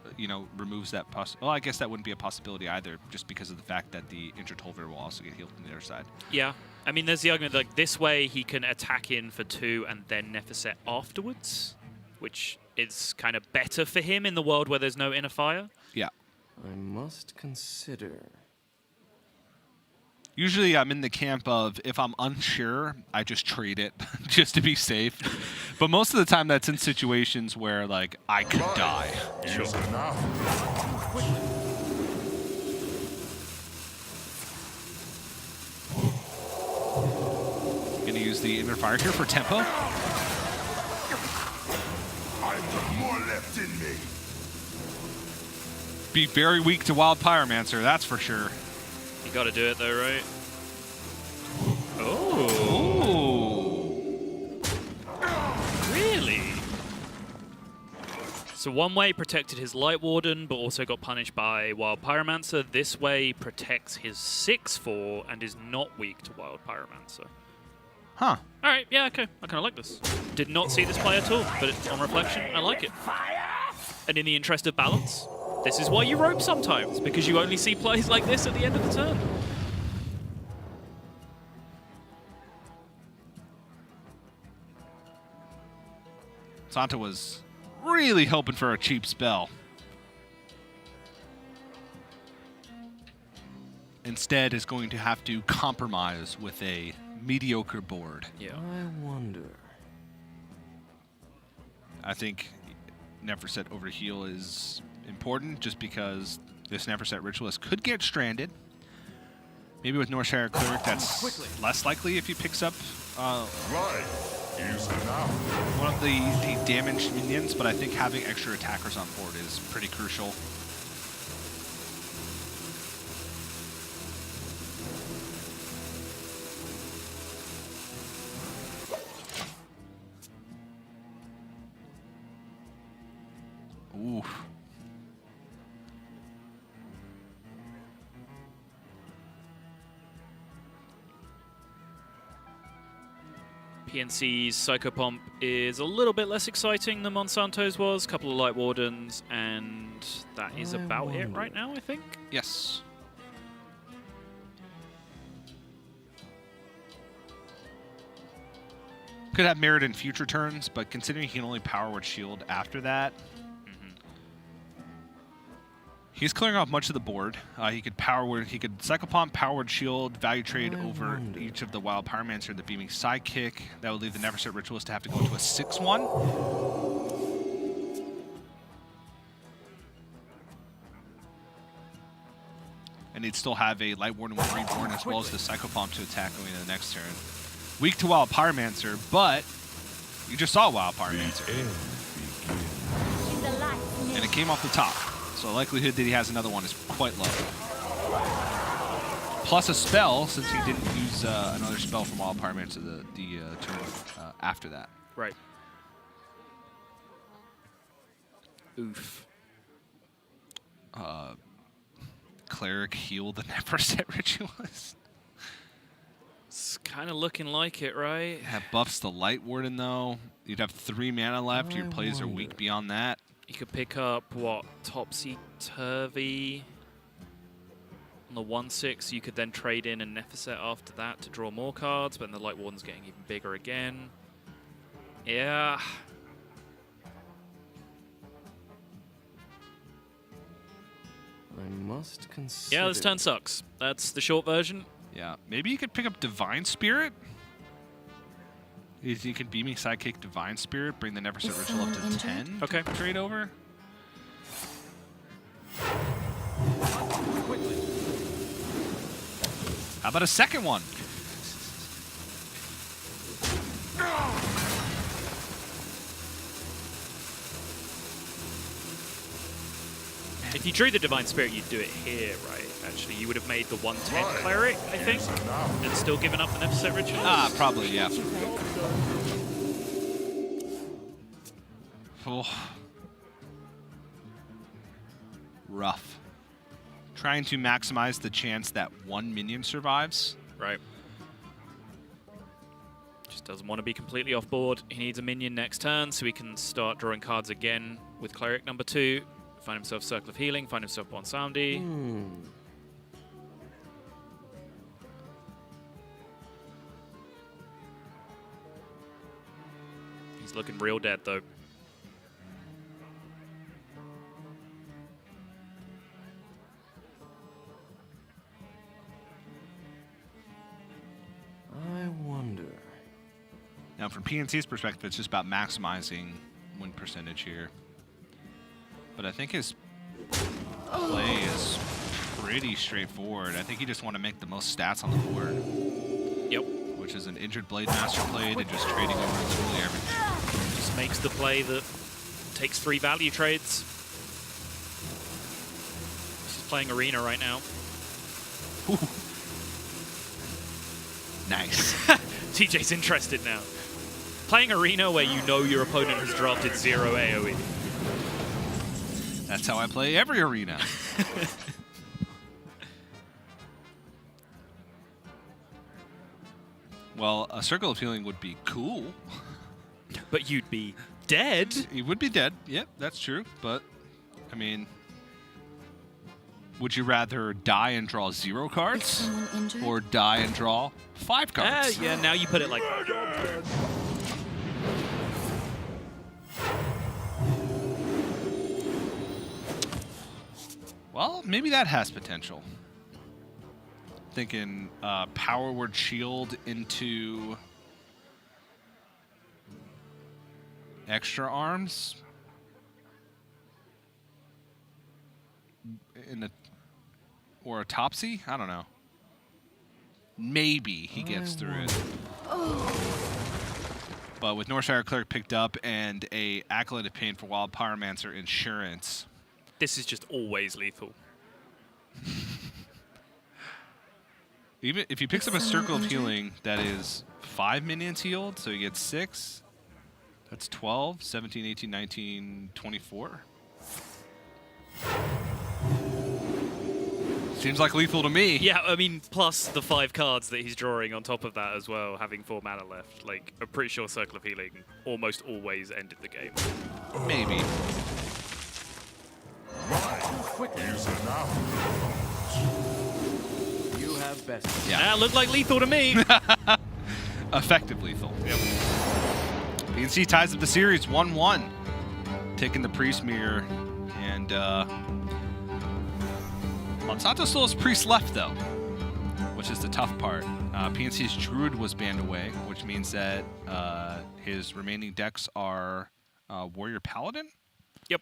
removes that well, I guess that wouldn't be a possibility either, just because of the fact that the injured Tolvir will also get healed from the other side. Yeah. I mean, there's the argument like this way he can attack in for 2 and then Neverset afterwards, which is kind of better for him in the world where there's no Inner Fire. Yeah. I must consider. Usually I'm in the camp of if I'm unsure, I just trade it just to be safe. But most of the time that's in situations where like I could die. Sure. Gonna use the Inner Fire here for tempo. I've got more left in me. Be very weak to Wild Pyromancer, that's for sure. You got to do it though, right? Oh. Really? So one way protected his Light Warden, but also got punished by Wild Pyromancer. This way protects his 6/4 and is not weak to Wild Pyromancer. Huh. All right, yeah, okay. I kind of like this. Did not see this play at all, but on reflection, I like it. And in the interest of balance, this is why you rope sometimes, because you only see plays like this at the end of the turn. Santa was really hoping for a cheap spell. Instead is going to have to compromise with a mediocre board. Yeah. I wonder. I think Neverset over heal is important just because this Neverset Ritualist could get stranded. Maybe with Northshire Cleric, that's less likely if he picks up Right. one of the damaged minions, but I think having extra attackers on board is pretty crucial. Oof. PNC's Psychopomp is a little bit less exciting than Monsanto's was. A couple of Light Wardens, and that is about it right now, I think. Yes. Could have merit in future turns, but considering he can only Power Word Shield after that, he's clearing off much of the board. He could Psychopomp, Power Word Shield, value trade over each of the Wild Pyromancer and the Beaming Sidekick. That would leave the Neverset Ritualist to have to go into a 6-1. And he'd still have a Light Warden with Reborn as well as the Psychopomp to attack going into the next turn. Weak to Wild Pyromancer, but you just saw Wild Pyromancer. And it came off the top. So the likelihood that he has another one is quite low. Plus a spell, since he didn't use another spell from Wild Pyromancer the turn after that. Right. Oof. Cleric heal the Neverset Ritualist. It's kind of looking like it, right? That buffs the Light Warden, though. You'd have 3 mana left. Your plays are weak beyond that. You could pick up, what, Topsy-Turvy on the 1/6. You could then trade in a Neverset after that to draw more cards, but then the Light Warden's getting even bigger again. Yeah. I must consider. Yeah, this turn sucks. That's the short version. Yeah, maybe you could pick up Divine Spirit. You could Beaming Sidekick Divine Spirit, bring the Neverset Ritual up to 10. Okay. Trade over. How about a second one? If you drew the Divine Spirit, you'd do it here, right? Actually, you would have made the 1/10 Cleric, I think, and still given up the Neverset Ritual. Ah, probably, yeah. Oh. Rough. Trying to maximize the chance that one minion survives. Right. Just doesn't want to be completely off board. He needs a minion next turn so he can start drawing cards again with Cleric number 2. Find himself Circle of Healing, find himself Monsanto. He's looking real dead, though. I wonder. Now, from PNC's perspective, it's just about maximizing win percentage here. But I think his play is pretty straightforward. I think you just want to make the most stats on the board. Yep. Which is an Injured Blade Master play to just trading over literally everything. Just makes the play that takes 3 value trades. He's playing Arena right now. Ooh. Nice. TJ's interested now. Playing Arena where you know your opponent has drafted 0 AoE. That's how I play every arena. Well, a Circle of Healing would be cool. But you'd be dead. You would be dead. Yep, that's true. But, I mean, would you rather die and draw 0 cards? Someone injured? Or die and draw 5 cards? Yeah, now you put it like Well, maybe that has potential. Thinking Power Word Shield into extra arms or a Topsy? I don't know. Maybe he gets through it. But with Northshire Cleric picked up and a Acolyte of Pain for Wild Pyromancer Insurance. This is just always lethal. Even if he picks up a Circle of Healing, that is 5 minions healed, so he gets 6. That's 12, 17, 18, 19, 24. Seems like lethal to me. Yeah, I mean, plus the 5 cards that he's drawing on top of that as well, having 4 mana left. Like, I'm pretty sure Circle of Healing almost always ended the game. Maybe. You have best. Yeah. That looked like lethal to me. Effective lethal. Yep. PNC ties up the series 1-1. Taking the Priest Mirror. And Monsanto still has Priest left, though, which is the tough part. PNC's Druid was banned away, which means that his remaining decks are Warrior Paladin. Yep.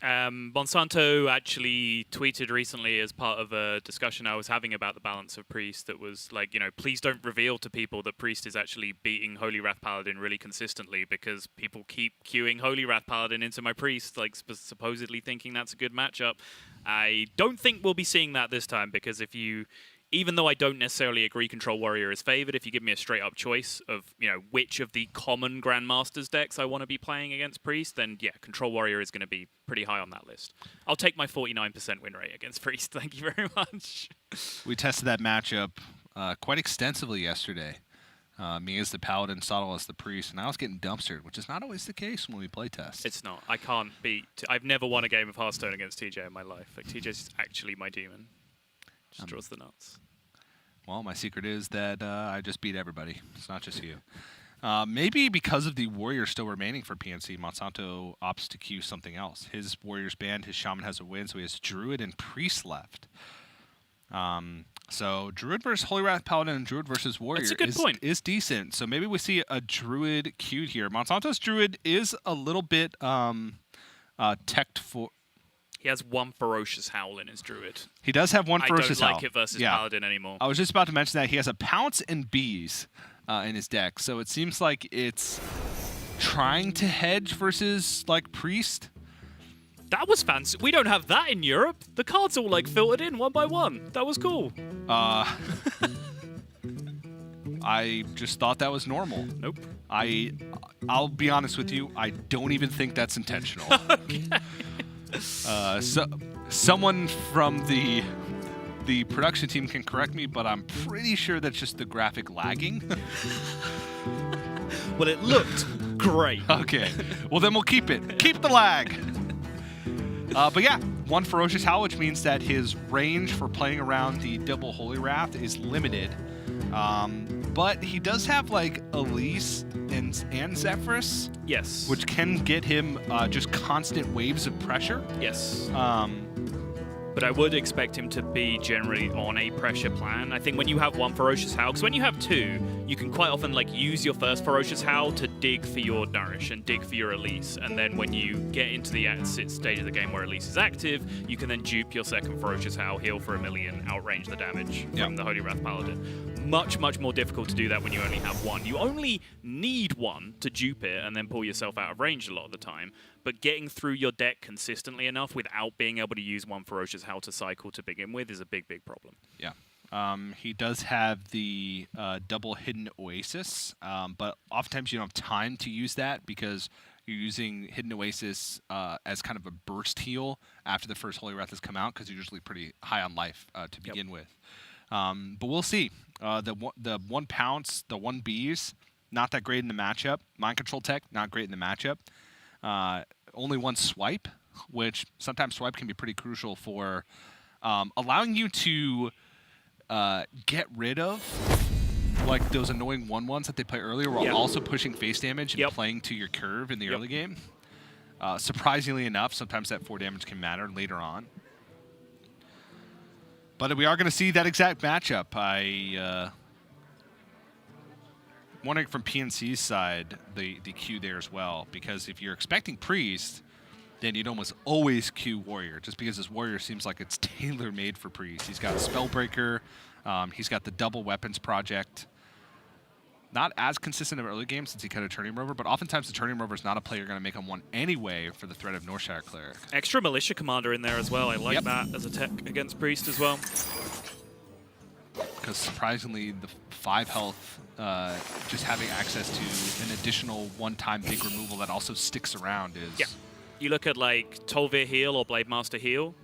Monsanto actually tweeted recently as part of a discussion I was having about the balance of Priest that was like, you know, please don't reveal to people that Priest is actually beating Holy Wrath Paladin really consistently because people keep queuing Holy Wrath Paladin into my Priest, like supposedly thinking that's a good matchup. I don't think we'll be seeing that this time because even though I don't necessarily agree Control Warrior is favored, if you give me a straight-up choice of, you know, which of the common Grandmasters decks I want to be playing against Priest, then yeah, Control Warrior is going to be pretty high on that list. I'll take my 49% win rate against Priest. Thank you very much. We tested that matchup quite extensively yesterday. Me as the Paladin, Sottle as the Priest, and I was getting dumpstered, which is not always the case when we play test. It's not. I can't beat... I've never won a game of Hearthstone against TJ in my life. Like, TJ's actually my demon. Just draws the nuts. Well, my secret is that I just beat everybody. It's not just you. Maybe because of the Warrior still remaining for PNC, Monsanto opts to queue something else. His Warrior's banned, his Shaman has a win, so he has Druid and Priest left. So Druid versus Holy Wrath Paladin and Druid versus Warrior That's a good point. Is decent. So maybe we see a Druid queued here. Monsanto's Druid is a little bit teched for... He has 1 Ferocious Howl in his Druid. He does have 1 Ferocious Howl. I don't like it versus Paladin anymore. I was just about to mention that he has a Pounce and Bees in his deck, so it seems like it's trying to hedge versus like Priest. That was fancy. We don't have that in Europe. The cards all like filtered in 1 by 1. That was cool. I just thought that was normal. Nope. I'll be honest with you. I don't even think that's intentional. Okay. So someone from the production team can correct me, but I'm pretty sure that's just the graphic lagging. Well, it looked great. Okay. Well, then we'll keep it. Keep the lag. But yeah, 1 Ferocious Howl, which means that his range for playing around the double Holy Wrath is limited. But he does have like Elise and Zephyrus. Yes. Which can get him just constant waves of pressure. Yes. But I would expect him to be generally on a pressure plan. I think when you have 1 Ferocious Howl, because when you have 2, you can quite often like use your first Ferocious Howl to dig for your Nourish and dig for your Elise. And then when you get into the stage of the game where Elise is active, you can then dupe your second Ferocious Howl, heal for 1 million, outrange the damage from the Holy Wrath Paladin. Much, much more difficult to do that when you only have 1. You only need 1 to dupe it and then pull yourself out of range a lot of the time. But getting through your deck consistently enough without being able to use 1 Ferocious Howl to cycle to begin with is a big, big problem. Yeah. He does have the double Hidden Oasis, but oftentimes you don't have time to use that because you're using Hidden Oasis as kind of a burst heal after the first Holy Wrath has come out because you're usually pretty high on life to begin with. But we'll see. The 1 Pounce, the 1 Bees, not that great in the matchup. Mind Control Tech, not great in the matchup. Only 1 Swipe, which sometimes Swipe can be pretty crucial for allowing you to get rid of like those annoying 1/1s that they play earlier while also pushing face damage and playing to your curve in the early game. Surprisingly enough, sometimes that 4 damage can matter later on. But we are going to see that exact matchup. Wondering from PNC's side, the queue there as well, because if you're expecting Priest, then you'd almost always queue Warrior, just because this Warrior seems like it's tailor-made for Priest. He's got Spellbreaker, he's got the double weapons project, not as consistent of early game since he cut a Turning Rover, but oftentimes the Turning Rover is not a play you're going to make him one anyway for the threat of Northshire Cleric. Extra Militia Commander in there as well. I like Yep. that as a tech against Priest as well. Because surprisingly, the 5 health, just having access to an additional one-time big removal that also sticks around is... Yeah. You look at like Tolvir heal or Blade Master heal.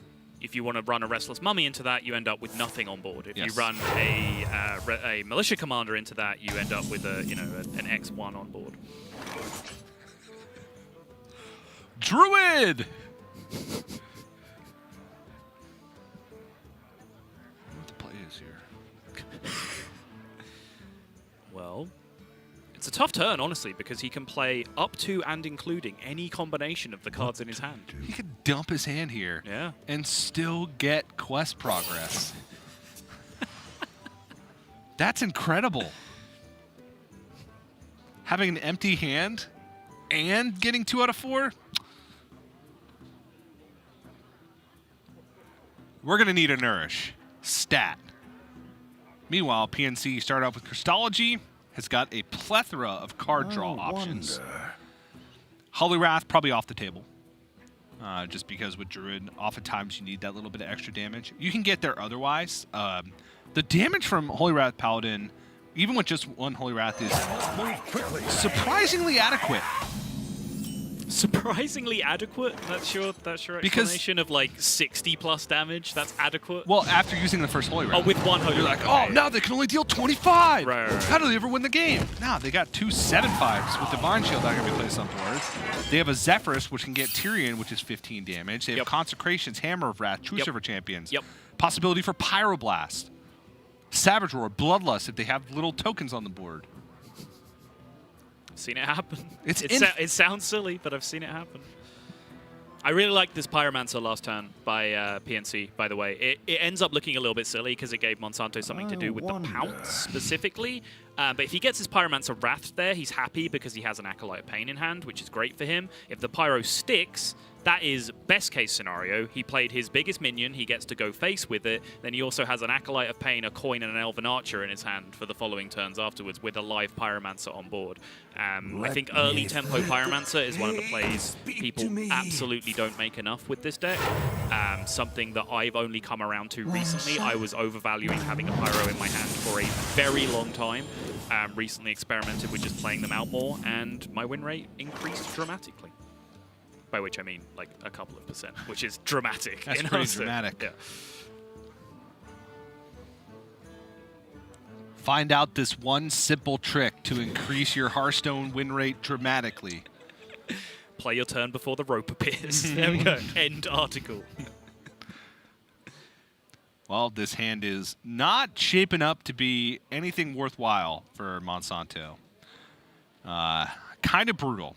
If you want to run a Restless Mummy into that, you end up with nothing on board. If you run a Militia Commander into that, you end up with a an X1 on board. Druid! What the play is here? Well, it's a tough turn, honestly, because he can play up to and including any combination of the cards in his hand. He could dump his hand here and still get quest progress. That's incredible. Having an empty hand and getting 2 out of 4? We're going to need a Nourish. Stat. Meanwhile, PNC start off with Crystology. Has got a plethora of card draw options. Holy Wrath probably off the table. Just because with Druid, oftentimes you need that little bit of extra damage. You can get there otherwise. The damage from Holy Wrath Paladin, even with just 1 Holy Wrath, is surprisingly adequate. Surprisingly adequate? That's your explanation of like 60 plus damage? That's adequate? Well, after using the first Holy Wrath. Oh, with 1 Holy Wrath. You're like, oh, now they can only deal 25. Right. How do they ever win the game? Now they got 2 7/5s with Divine Shield that are going to be placed on board. They have a Zephyrus, which can get Tyrion, which is 15 damage. They have Consecrations, Hammer of Wrath, True Server Champions. Possibility for Pyroblast. Savage Roar, Bloodlust if they have little tokens on the board. Seen it happen. It sounds silly, but I've seen it happen. I really like this Pyromancer last turn by PNC, by the way. It ends up looking a little bit silly because it gave Monsanto something to do with the Pounce specifically. But if he gets his Pyromancer Wrath there, he's happy because he has an Acolyte of Pain in hand, which is great for him. If the Pyro sticks, that is best case scenario. He played his biggest minion, he gets to go face with it, then he also has an Acolyte of Pain, a Coin, and an Elven Archer in his hand for the following turns afterwards with a live Pyromancer on board. I think early tempo Pyromancer is one of the plays people absolutely don't make enough with this deck. Something that I've only come around to recently. I was overvaluing having a Pyro in my hand for a very long time. Recently experimented with just playing them out more, and my win rate increased dramatically. By which I mean like a couple of %, which is dramatic. That's pretty dramatic. Yeah. Find out this one simple trick to increase your Hearthstone win rate dramatically. Play your turn before the rope appears. There we go. End article. Well, this hand is not shaping up to be anything worthwhile for Monsanto. Kind of brutal.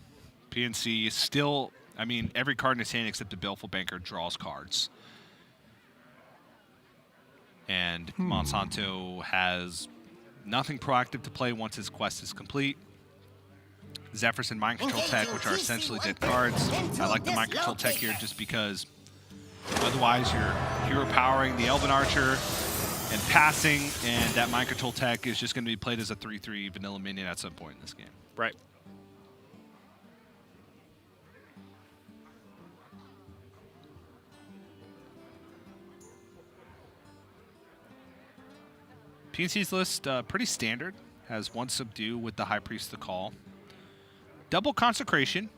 PNC still... I mean, every card in his hand except the Baleful Banker draws cards. And Monsanto has nothing proactive to play once his quest is complete. Zephyrus and Mind Control Tech, which are essentially dead cards. I like the Mind Control Tech here just because otherwise you're hero powering the Elven Archer and passing, and that Mind Control Tech is just going to be played as a 3/3 vanilla minion at some point in this game. Right. PNC's list, pretty standard. Has 1 Subdue with the High Priest the Call. Double Consecration.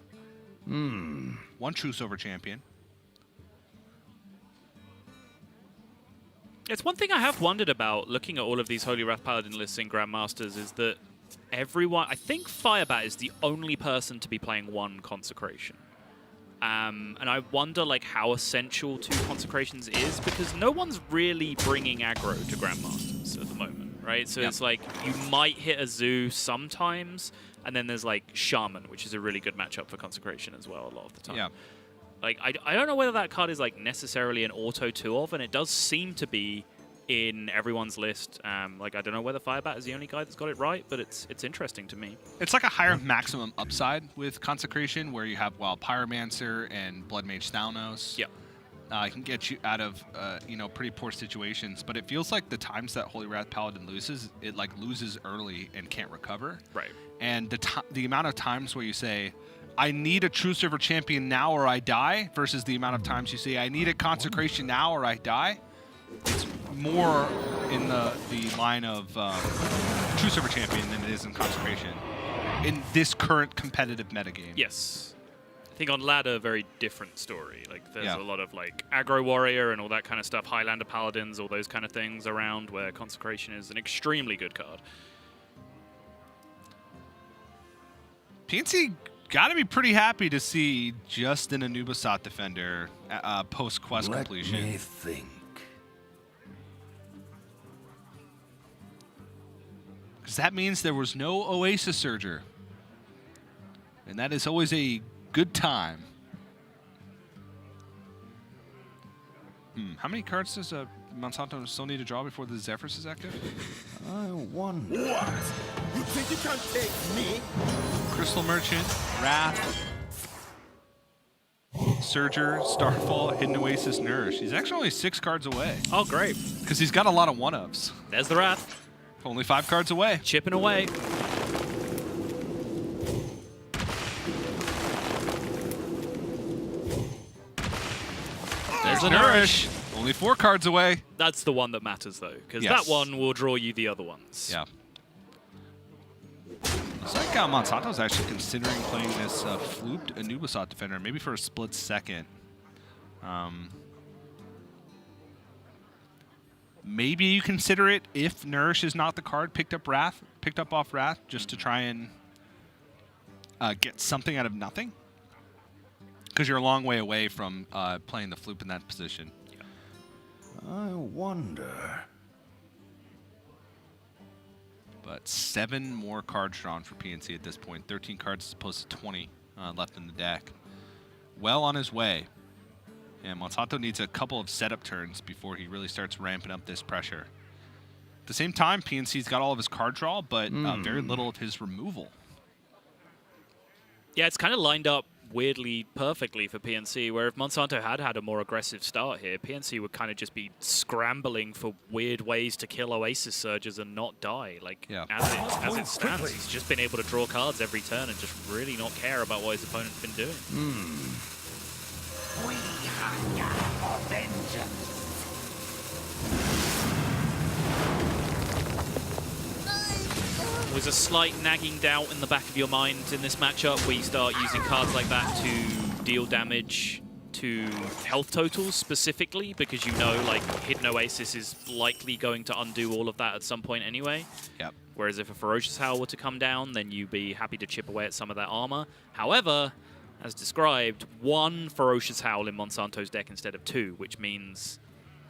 1 True Silver Champion. It's one thing I have wondered about looking at all of these Holy Wrath Paladin lists in Grandmasters is that everyone... I think Firebat is the only person to be playing 1 Consecration. And I wonder like how essential 2 Consecrations is, because no one's really bringing aggro to Grandmasters at the moment, right? So it's like you might hit a Zoo sometimes, and then there's like Shaman, which is a really good matchup for Consecration as well a lot of the time. Yeah. Like I don't know whether that card is like necessarily an auto 2-of, and it does seem to be in everyone's list. Like I don't know whether Firebat is the only guy that's got it right, but it's interesting to me. It's like a higher maximum upside with Consecration, where you have Wild Pyromancer and Blood Mage Thalnos. Yep. can get you out of pretty poor situations. But it feels like the times that Holy Wrath Paladin loses, it like loses early and can't recover. Right. And the amount of times where you say, I need a True Server champion now or I die, versus the amount of times you say, I need a consecration now or I die, it's more in the line of True Server champion than it is in consecration in this current competitive metagame. Yes. I think on ladder, very different story. Like there's Yeah. a lot of like aggro warrior and all that kind of stuff, Highlander paladins, all those kind of things around where consecration is an extremely good card. PNC got to be pretty happy to see just an Anubisat defender post quest completion. Let me think. Because that means there was no Oasis Surger. And that is always a good time. How many cards does Monsanto still need to draw before the Zephyrs is active? I wonder. What? You think you can take me? Crystal Merchant, Wrath, Surger, Starfall, Hidden Oasis, Nourish. He's actually only 6 cards away. Oh, great. Because he's got a lot of one-ofs. There's the Wrath. Only 5 cards away. Chipping away. There's a Nourish. Only 4 cards away. That's the one that matters, though, because Yes. that one will draw you the other ones. Yeah. Looks like Monsanto's actually considering playing this flooped Anubisat defender, maybe for a split second. Maybe you consider it if Nourish is not the card picked up off Wrath, just to try and get something out of nothing. Because you're a long way away from playing the floop in that position. I wonder. But 7 more cards drawn for PNC at this point. 13 cards as opposed to 20 left in the deck. Well on his way. And Monsanto needs a couple of setup turns before he really starts ramping up this pressure. At the same time, PNC's got all of his card draw, but very little of his removal. Yeah, it's kind of lined up weirdly perfectly for PNC, where if Monsanto had a more aggressive start here, PNC would kind of just be scrambling for weird ways to kill Oasis Surges and not die. Like, Yeah. as it stands, he's just been able to draw cards every turn and just really not care about what his opponent's been doing. We hunger for vengeance. There's a slight nagging doubt in the back of your mind in this matchup where you start using cards like that to deal damage to health totals specifically, because you know, like, Hidden Oasis is likely going to undo all of that at some point anyway. Yep. Whereas if a Ferocious Howl were to come down, then you'd be happy to chip away at some of that armor. However, as described, 1 Ferocious Howl in Monsanto's deck instead of 2, which means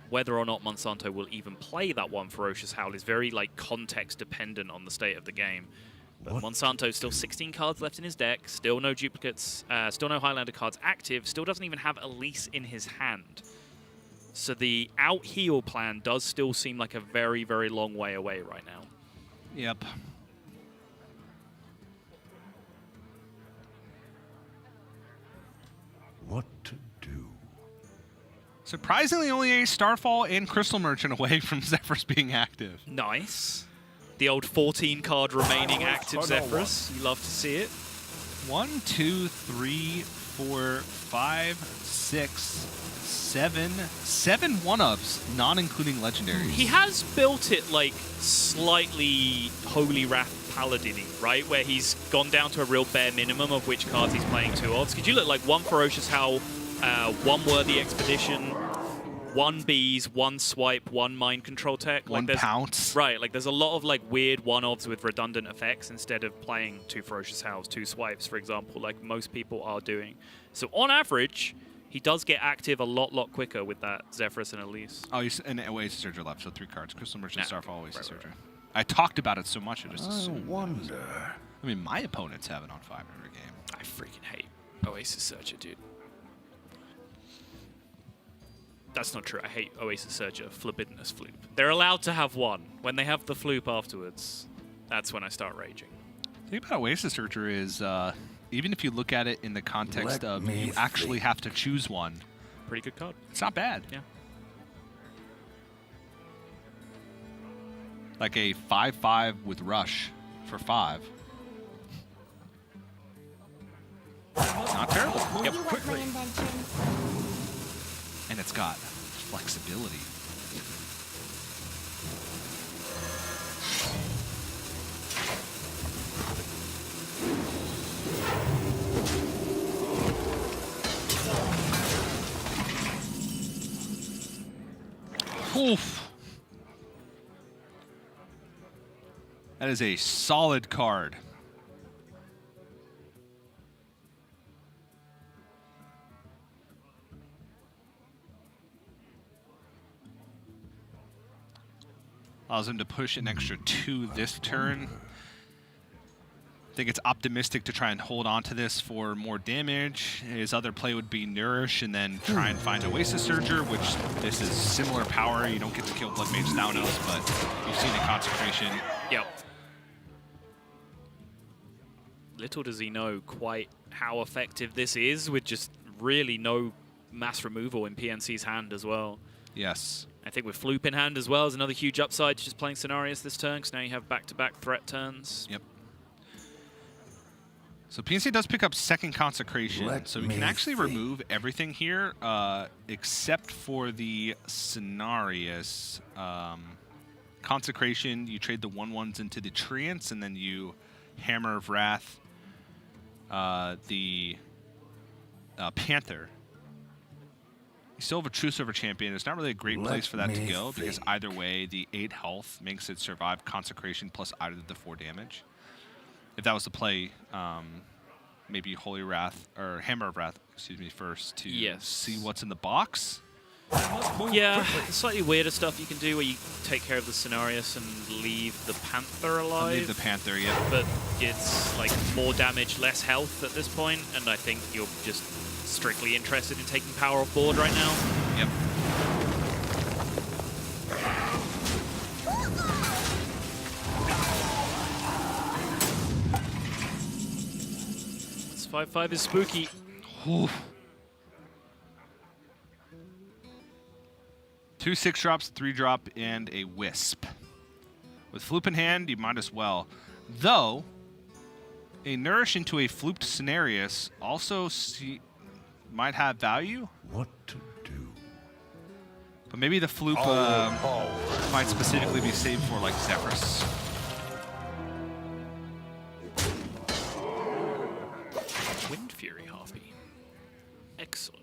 whether or not Monsanto will even play that 1 Ferocious Howl is very, like, context dependent on the state of the game. But Monsanto's still 16 cards left in his deck, still no duplicates, still no Highlander cards active, still doesn't even have Elise in his hand. So the out-heal plan does still seem like a very, very long way away right now. Yep. What to do? Surprisingly, only a Starfall and Crystal Merchant away from Zephyrs being active. Nice. The old 14-card remaining active Zephyrs. You love to see it. 1, 2, 3, 4, 5, 6, 7. 7 one-ups, not including legendaries. He has built it, like, slightly Holy Wrath Paladin-y, right? Where he's gone down to a real bare minimum of which cards he's playing 2 of. Because you look like 1 Ferocious Howl, 1 Worthy Expedition, 1 Bees, 1 Swipe, 1 Mind Control Tech. 1 Pounce. Right, like there's a lot of like weird one-offs with redundant effects instead of playing 2 Ferocious Howls, 2 Swipes, for example, like most people are doing. So on average, he does get active a lot quicker with that Zephyrs and Elise. Oh, and Oasis Surger left, so 3 cards. Crystal Merchant, Nah. Starfall, Oasis Right. Surger. I talked about it so much, I just I assumed. wonder. I mean, my opponents have it on 5 every game. I freaking hate Oasis Searcher, dude. That's not true. I hate Oasis Searcher, Forbiddeness Floop. They're allowed to have 1. When they have the Floop afterwards, that's when I start raging. The thing about Oasis Searcher is, even if you look at it in the context Let of me you actually think. have to choose one, pretty good card. It's not bad. Yeah. Like a 5/5 with Rush for 5. Not terrible. Yep. You want my invention? And it's got flexibility. Oof. That is a solid card. Allows him to push an extra 2 this turn. I think it's optimistic to try and hold on to this for more damage. His other play would be Nourish and then try and find Oasis Surger, which this is similar power. You don't get to kill Blood Mage Thanos, but you've seen the Consecration. Yep. Little does he know quite how effective this is with just really no mass removal in PNC's hand as well. Yes. I think with Floop in hand as well is another huge upside to just playing Scenarios this turn, because now you have back-to-back threat turns. Yep. So PNC does pick up second Consecration, so we can actually remove everything here except for the Scenarios. Consecration, you trade the 1/1s into the Treants, and then you Hammer of Wrath the Panther. You still have a True Silver Champion. It's not really a great place for that to go, because either way, the 8 health makes it survive Consecration plus either the 4 damage. If that was the play, maybe Holy Wrath, or Hammer of Wrath, excuse me, first to see what's in the box. Yeah, slightly weirder stuff you can do where you take care of the Scenarios and leave the Panther alive. Leave the Panther, yeah. But it's like more damage, less health at this point, and I think you're just strictly interested in taking power off board right now. Yep. This 5/5 is spooky. Oof. 2 6-drops, 3-drop, and a Wisp. With Floop in hand, you might as well. Though, a Nourish into a Flooped Scenarios also might have value. What to do? But maybe the Floop might specifically be saved for, like, Zephrys. Wind Fury Harpy. Excellent.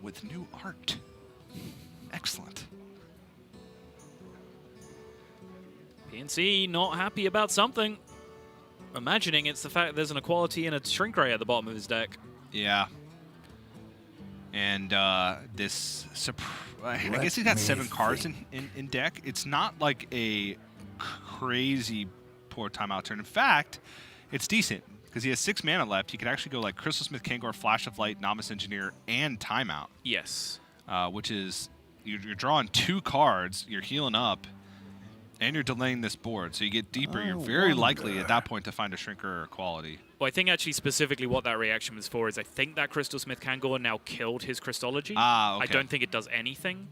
With new art. Excellent. PNC not happy about something. Imagining it's the fact that there's an Equality and a Shrink Ray at the bottom of his deck. Yeah. And this... I guess he's got 7 cards in deck. It's not like a crazy poor timeout turn. In fact, it's decent, because he has 6 mana left. He could actually go like Crystal Smith Kangor, Flash of Light, Novice Engineer, and Timeout. Yes. Which is... You're drawing 2 cards, you're healing up, and you're delaying this board. So you get deeper. You're very likely at that point to find a Shrinker or Equality. Well, I think actually specifically what that reaction was for is I think that Crystal Smith Kangor now killed his Crystology. Ah, okay. I don't think it does anything.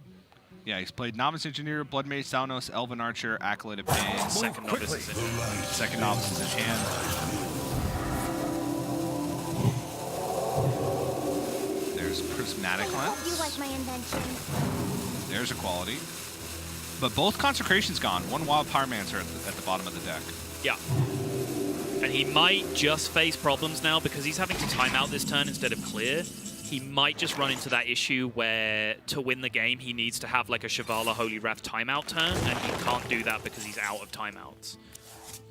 Yeah, he's played Novice Engineer, Blood Mage, Thanos, Elven Archer, Acolyte of Pain. Second Novice is in hand. Second Novice is in hand. There's Prismatic Lens. You like my invention? There's Equality. But both Consecrations gone. 1 Wild Pyromancer at the bottom of the deck. Yeah. And he might just face problems now because he's having to time out this turn instead of clear. He might just run into that issue where to win the game, he needs to have like a Shivala Holy Wrath timeout turn, and he can't do that because he's out of timeouts.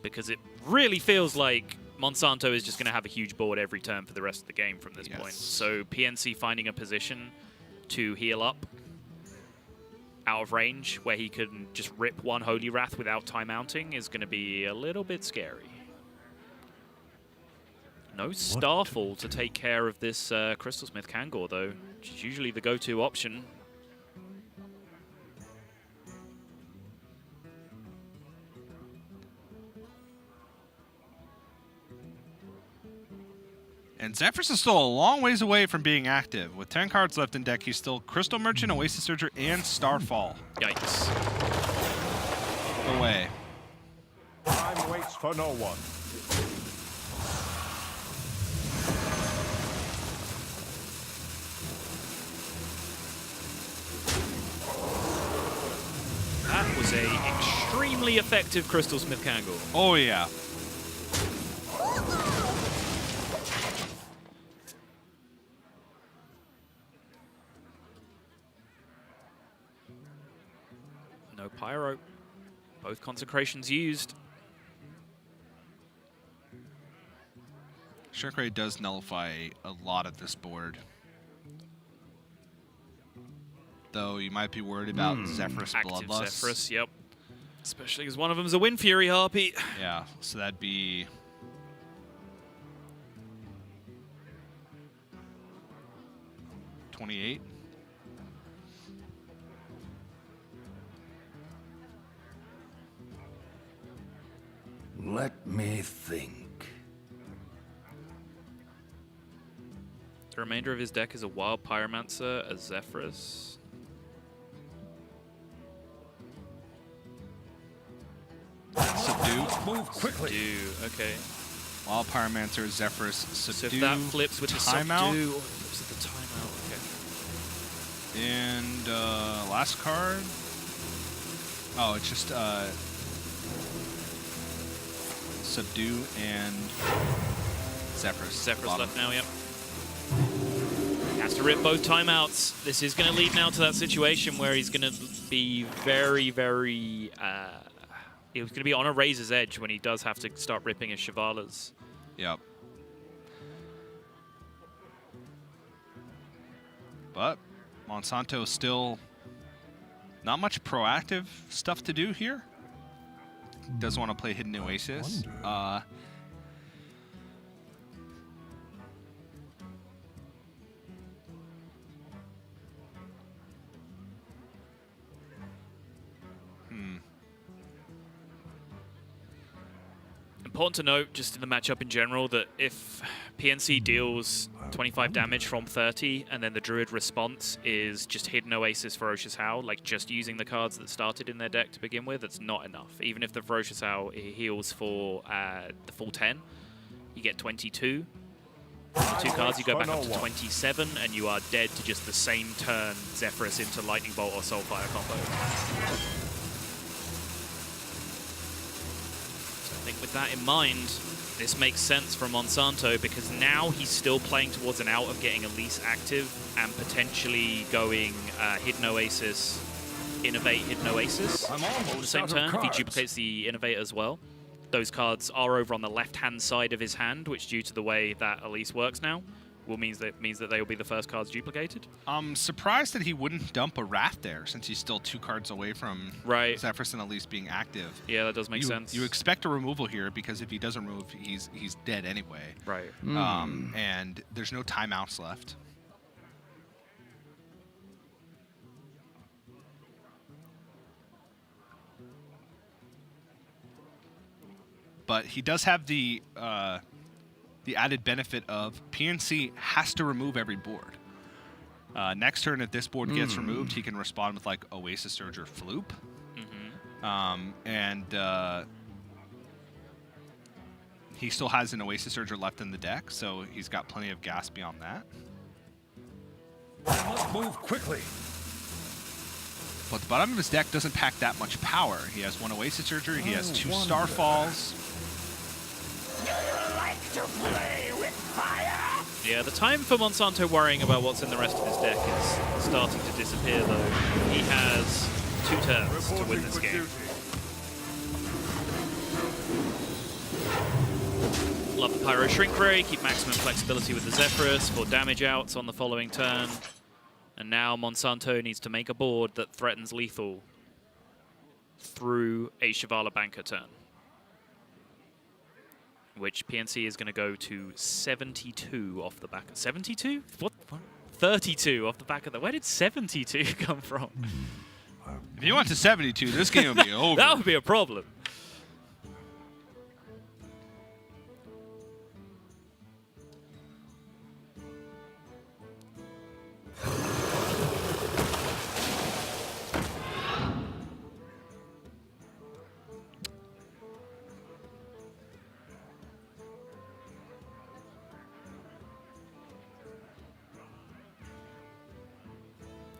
Because it really feels like Monsanto is just going to have a huge board every turn for the rest of the game from this point. So PNC finding a position to heal up out of range where he can just rip 1 Holy Wrath without timeouting is going to be a little bit scary. No Starfall to take care of this Crystal Smith Kangor, though, which is usually the go-to option. And Zephyrus is still a long ways away from being active. With 10 cards left in deck, he's still Crystal Merchant, Oasis Surger, and Starfall Yikes. away. Time waits for no one. That was a extremely effective Crystal Smith Kangol. Oh, yeah. No Pyro. Both consecrations used. Shirkray does nullify a lot of this board. Though you might be worried about Zephyrus Active Bloodlust. Zephyrus, yep. Especially because one of them's a Wind Fury Harpy. Yeah, so that'd be... $28. Let me think. The remainder of his deck is a Wild Pyromancer, a Zephyrus. Subdue. Move quickly. Okay. Wild Pyromancer, Zephyrus, So Subdue. if that flips with the timeout. Subdue, or it flips with the timeout, okay. And last card. Oh, it's just Subdue and Zephyrus. Zephyrus Bottom. left now, yep. Has to rip both timeouts. This is going to lead now to that situation where he's going to be very, very... he's going to be on a razor's edge when he does have to start ripping his Shivalas. Yep. But Monsanto still not much proactive stuff to do here. Does want to play Hidden Oasis. Important to note, just in the matchup in general, that if PNC deals 25 damage from 30, and then the Druid response is just Hidden Oasis, Ferocious Howl, like just using the cards that started in their deck to begin with, that's not enough. Even if the Ferocious Howl heals for the full 10, you get 22. The 2 cards, you go back up to 27, and you are dead to just the same turn Zephyrus into Lightning Bolt or Soulfire combo. I think with that in mind, this makes sense for Monsanto because now he's still playing towards an out of getting Elise active and potentially going Hidden Oasis, Innovate Hidden Oasis on the same turn if he duplicates the Innovate as well. Those cards are over on the left-hand side of his hand, which due to the way that Elise works now, means that they will be the first cards duplicated. I'm surprised that he wouldn't dump a Wrath there, since he's still 2 cards away from Zephyrus and Elise being active. Yeah, that does make sense. You expect a removal here because if he doesn't remove, he's dead anyway. Right. And there's no timeouts left. But he does have the added benefit of PNC has to remove every board. Next turn, if this board gets removed, he can respond with like Oasis Surge or Floop. He still has an Oasis Surger left in the deck, so he's got plenty of gas beyond that. I must move quickly. But the bottom of his deck doesn't pack that much power. He has 1 Oasis Surger, he has 2 Starfalls. Like to play with fire? Yeah, the time for Monsanto worrying about what's in the rest of his deck is starting to disappear, though. He has 2 turns to win this game. Love the Pyro Shrink Ray, keep maximum flexibility with the Zephyrus for damage outs on the following turn. And now Monsanto needs to make a board that threatens lethal through a Shivala Banker turn, which PNC is going to go to 72 off the back. 72? What? 32 off the back of that. Where did 72 come from? If you went to 72, this game would be over. That would be a problem.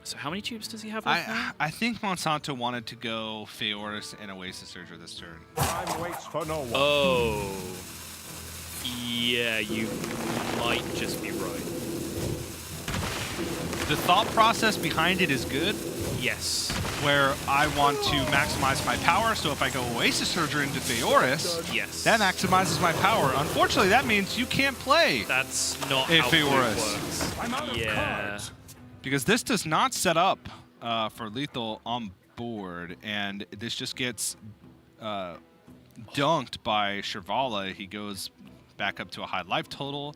So how many tubes does he have left now? I think Monsanto wanted to go Feoris and Oasis Surger this turn. Time waits for no one. Oh. Yeah, you might just be right. The thought process behind it is good, Yes. where I want to maximize my power, so if I go Oasis Surger into Feoris, Yes. that maximizes my power. Unfortunately, that means you can't play, That's not If how it it was. works. I'm out of Yeah. cards. because this does not set up for lethal on board, and this just gets dunked by Shirvala. He goes back up to a high life total.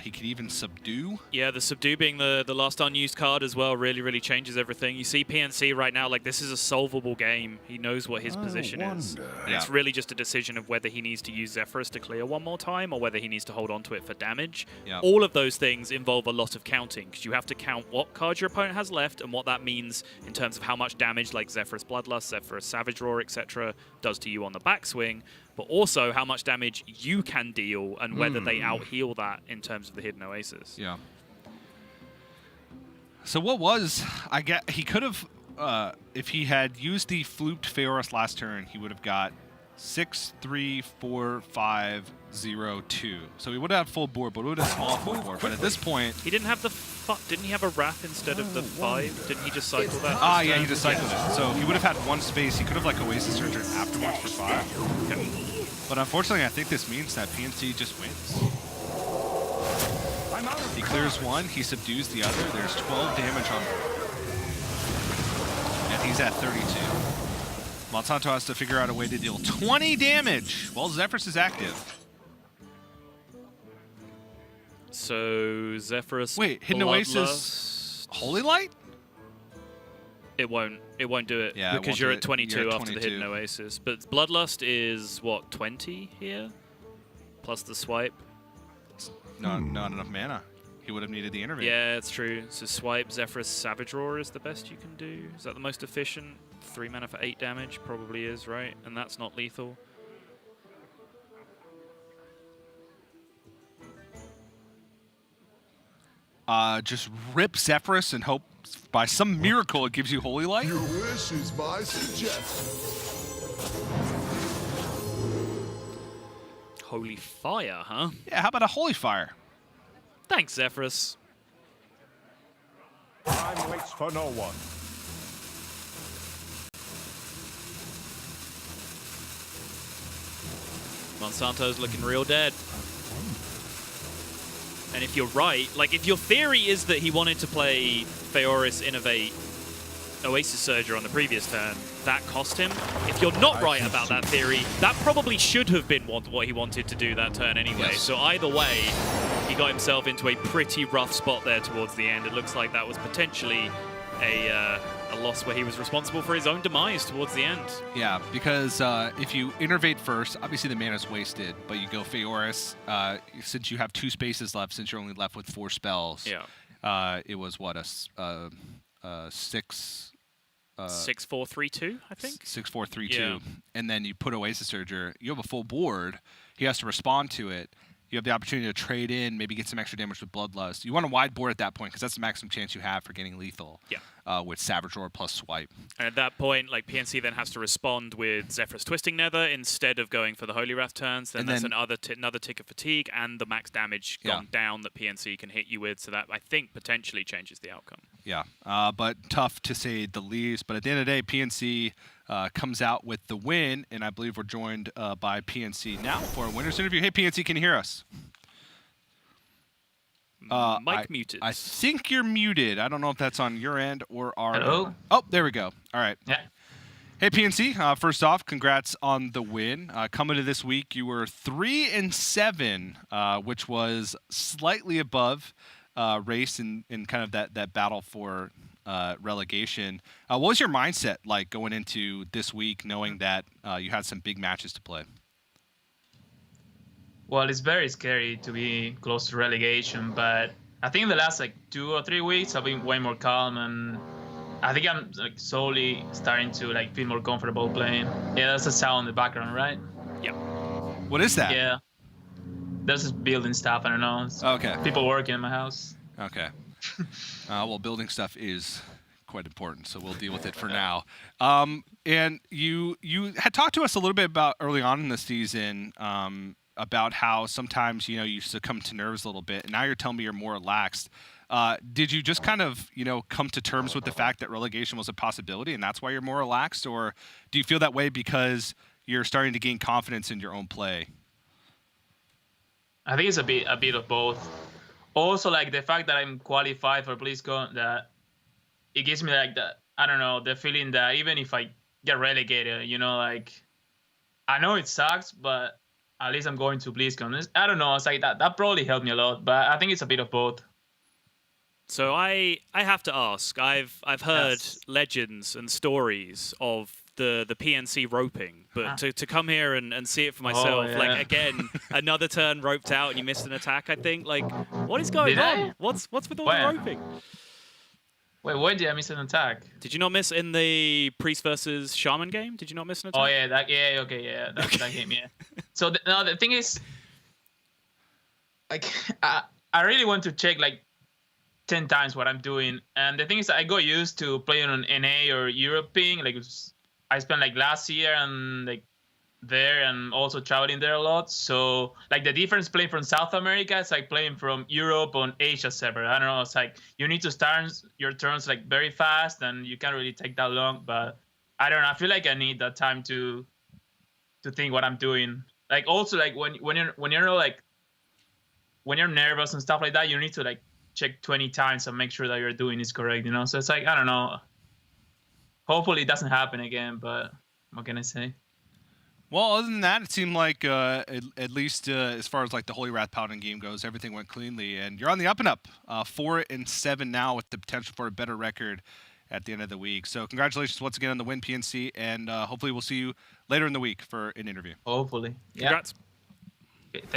He could even subdue. Yeah, the subdue being the last unused card as well really changes everything. You see PNC right now, like this is a solvable game. He knows what his position is. wonder. And it's really just a decision of whether he needs to use Zephyrus to clear one more time or whether he needs to hold on to it for damage. Yeah. All of those things involve a lot of counting because you have to count what cards your opponent has left and what that means in terms of how much damage like Zephyrus Bloodlust, Zephyrus Savage Roar, etc. does to you on the backswing, but also how much damage you can deal and whether they out-heal that in terms of the Hidden Oasis. Yeah. So what was, I get, he could have, if he had used the fluked Feoris last turn, he would have got 6, 3, 4, 5, 0, 2. So he would have full board, but it would have small full board. But at this point, He didn't have the didn't he have a Wrath instead of the 5? Didn't he just cycle that? yeah, he just cycled it. So he would have had one space. He could have like Oasis Surgeon afterwards for 5. Okay. But unfortunately, I think this means that PNC just wins. I'm out of He clears one, he subdues the other. There's 12 damage on board. And he's at 32. Monsanto has to figure out a way to deal 20 damage while Zephyrus is active. So Zephyrus. Wait, Hidden Bloodlust, Oasis Holy Light? It won't do it Yeah, it because won't you're do at it. 22 You're at after the 22. Hidden Oasis. But Bloodlust is what, 20 here? Plus the swipe. Not enough mana. He would have needed the intervene. Yeah, it's true. So swipe Zephyrus Savage Roar is the best you can do. Is that the most efficient? 3 mana for 8 damage probably is, right? And that's not lethal. Just rip Zephyrus and hope by some miracle it gives you Holy Light. Your wish is my suggestion. Holy Fire, huh? Yeah, how about a Holy Fire? Thanks, Zephyrus. time waits for no one. Monsanto's looking real dead. And if you're right, like if your theory is that he wanted to play Feoris Innovate Oasis Surger on the previous turn, that cost him. If you're not right about that theory, that probably should have been what he wanted to do that turn anyway. Yes. So either way, he got himself into a pretty rough spot there towards the end. It looks like that was potentially a loss where he was responsible for his own demise towards the end. Yeah, because if you innervate first, obviously the mana's wasted, but you go Feoris, since you have 2 spaces left, since you're only left with 4 spells, it was what, a 6... 6-4-3-2, I think? 6-4-3-2. Yeah. And then you put Oasis Surger, you have a full board, he has to respond to it. You have the opportunity to trade in, maybe get some extra damage with Bloodlust. You want a wide board at that point, because that's the maximum chance you have for getting lethal. Yeah. With Savage Roar plus Swipe. And at that point, like PNC then has to respond with Zephyrus Twisting Nether instead of going for the Holy Wrath turns. Then And there's then- another tick of fatigue and the max damage gone down that PNC can hit you with. So that I think potentially changes the outcome. Yeah, but tough to say the least. But at the end of the day, PNC comes out with the win, and I believe we're joined by PNC now for a winner's interview. Hey, PNC, can you hear us? Mic muted. I think you're muted. I don't know if that's on your end or our Hello? end. Oh, there we go. All right. Yeah. Hey, PNC, first off, congrats on the win. Coming to this week, you were 3-7, which was slightly above race in kind of that battle for relegation. What was your mindset like going into this week, knowing that you had some big matches to play? Well, it's very scary to be close to relegation, but I think the last 2 or 3 weeks I've been way more calm, and I think I'm slowly starting to feel more comfortable playing. Yeah, that's a sound in the background, right? Yeah. What is that? Yeah. There's just building stuff. I don't know. It's Okay. people working in my house. Okay. Well, building stuff is quite important, so we'll deal with it for now. And you had talked to us a little bit about early on in the season about how sometimes you succumb to nerves a little bit, and now you're telling me you're more relaxed. Did you just kind of come to terms with the fact that relegation was a possibility, and that's why you're more relaxed, or do you feel that way because you're starting to gain confidence in your own play? I think it's a bit of both. Also, like the fact that I'm qualified for BlizzCon, that it gives me like the feeling that even if I get relegated, like I know it sucks, but at least I'm going to BlizzCon. I don't know. It's like that probably helped me a lot, but I think it's a bit of both. So I have to ask. I've heard legends and stories of the PNC roping, but to come here and see it for myself, like again, another turn roped out and you missed an attack. I think like what is going on? What's with all the roping? Wait, why did I miss an attack? Did you not miss in the priest versus shaman game? Did you not miss an attack? Oh yeah, that game, yeah. So the thing is, like, I really want to check like 10 times what I'm doing, and the thing is, I got used to playing on NA or European. Like, I spent like last year and like there, and also traveling there a lot. So like the difference playing from South America is like playing from Europe on Asia server. I don't know. It's like you need to start your turns like very fast, and you can't really take that long. But I don't know. I feel like I need that time to think what I'm doing. Like also like when you're nervous and stuff like that, you need to like check 20 times and make sure that you're doing is correct. So it's like I don't know. Hopefully it doesn't happen again. But what can I say? Well, other than that, it seemed like at least as far as like the Holy Wrath Paladin game goes, everything went cleanly, and you're on the up and up, 4-7 now with the potential for a better record at the end of the week. So congratulations once again on the win, PNC, and hopefully we'll see you later in the week for an interview. Hopefully, Congrats. Okay, thank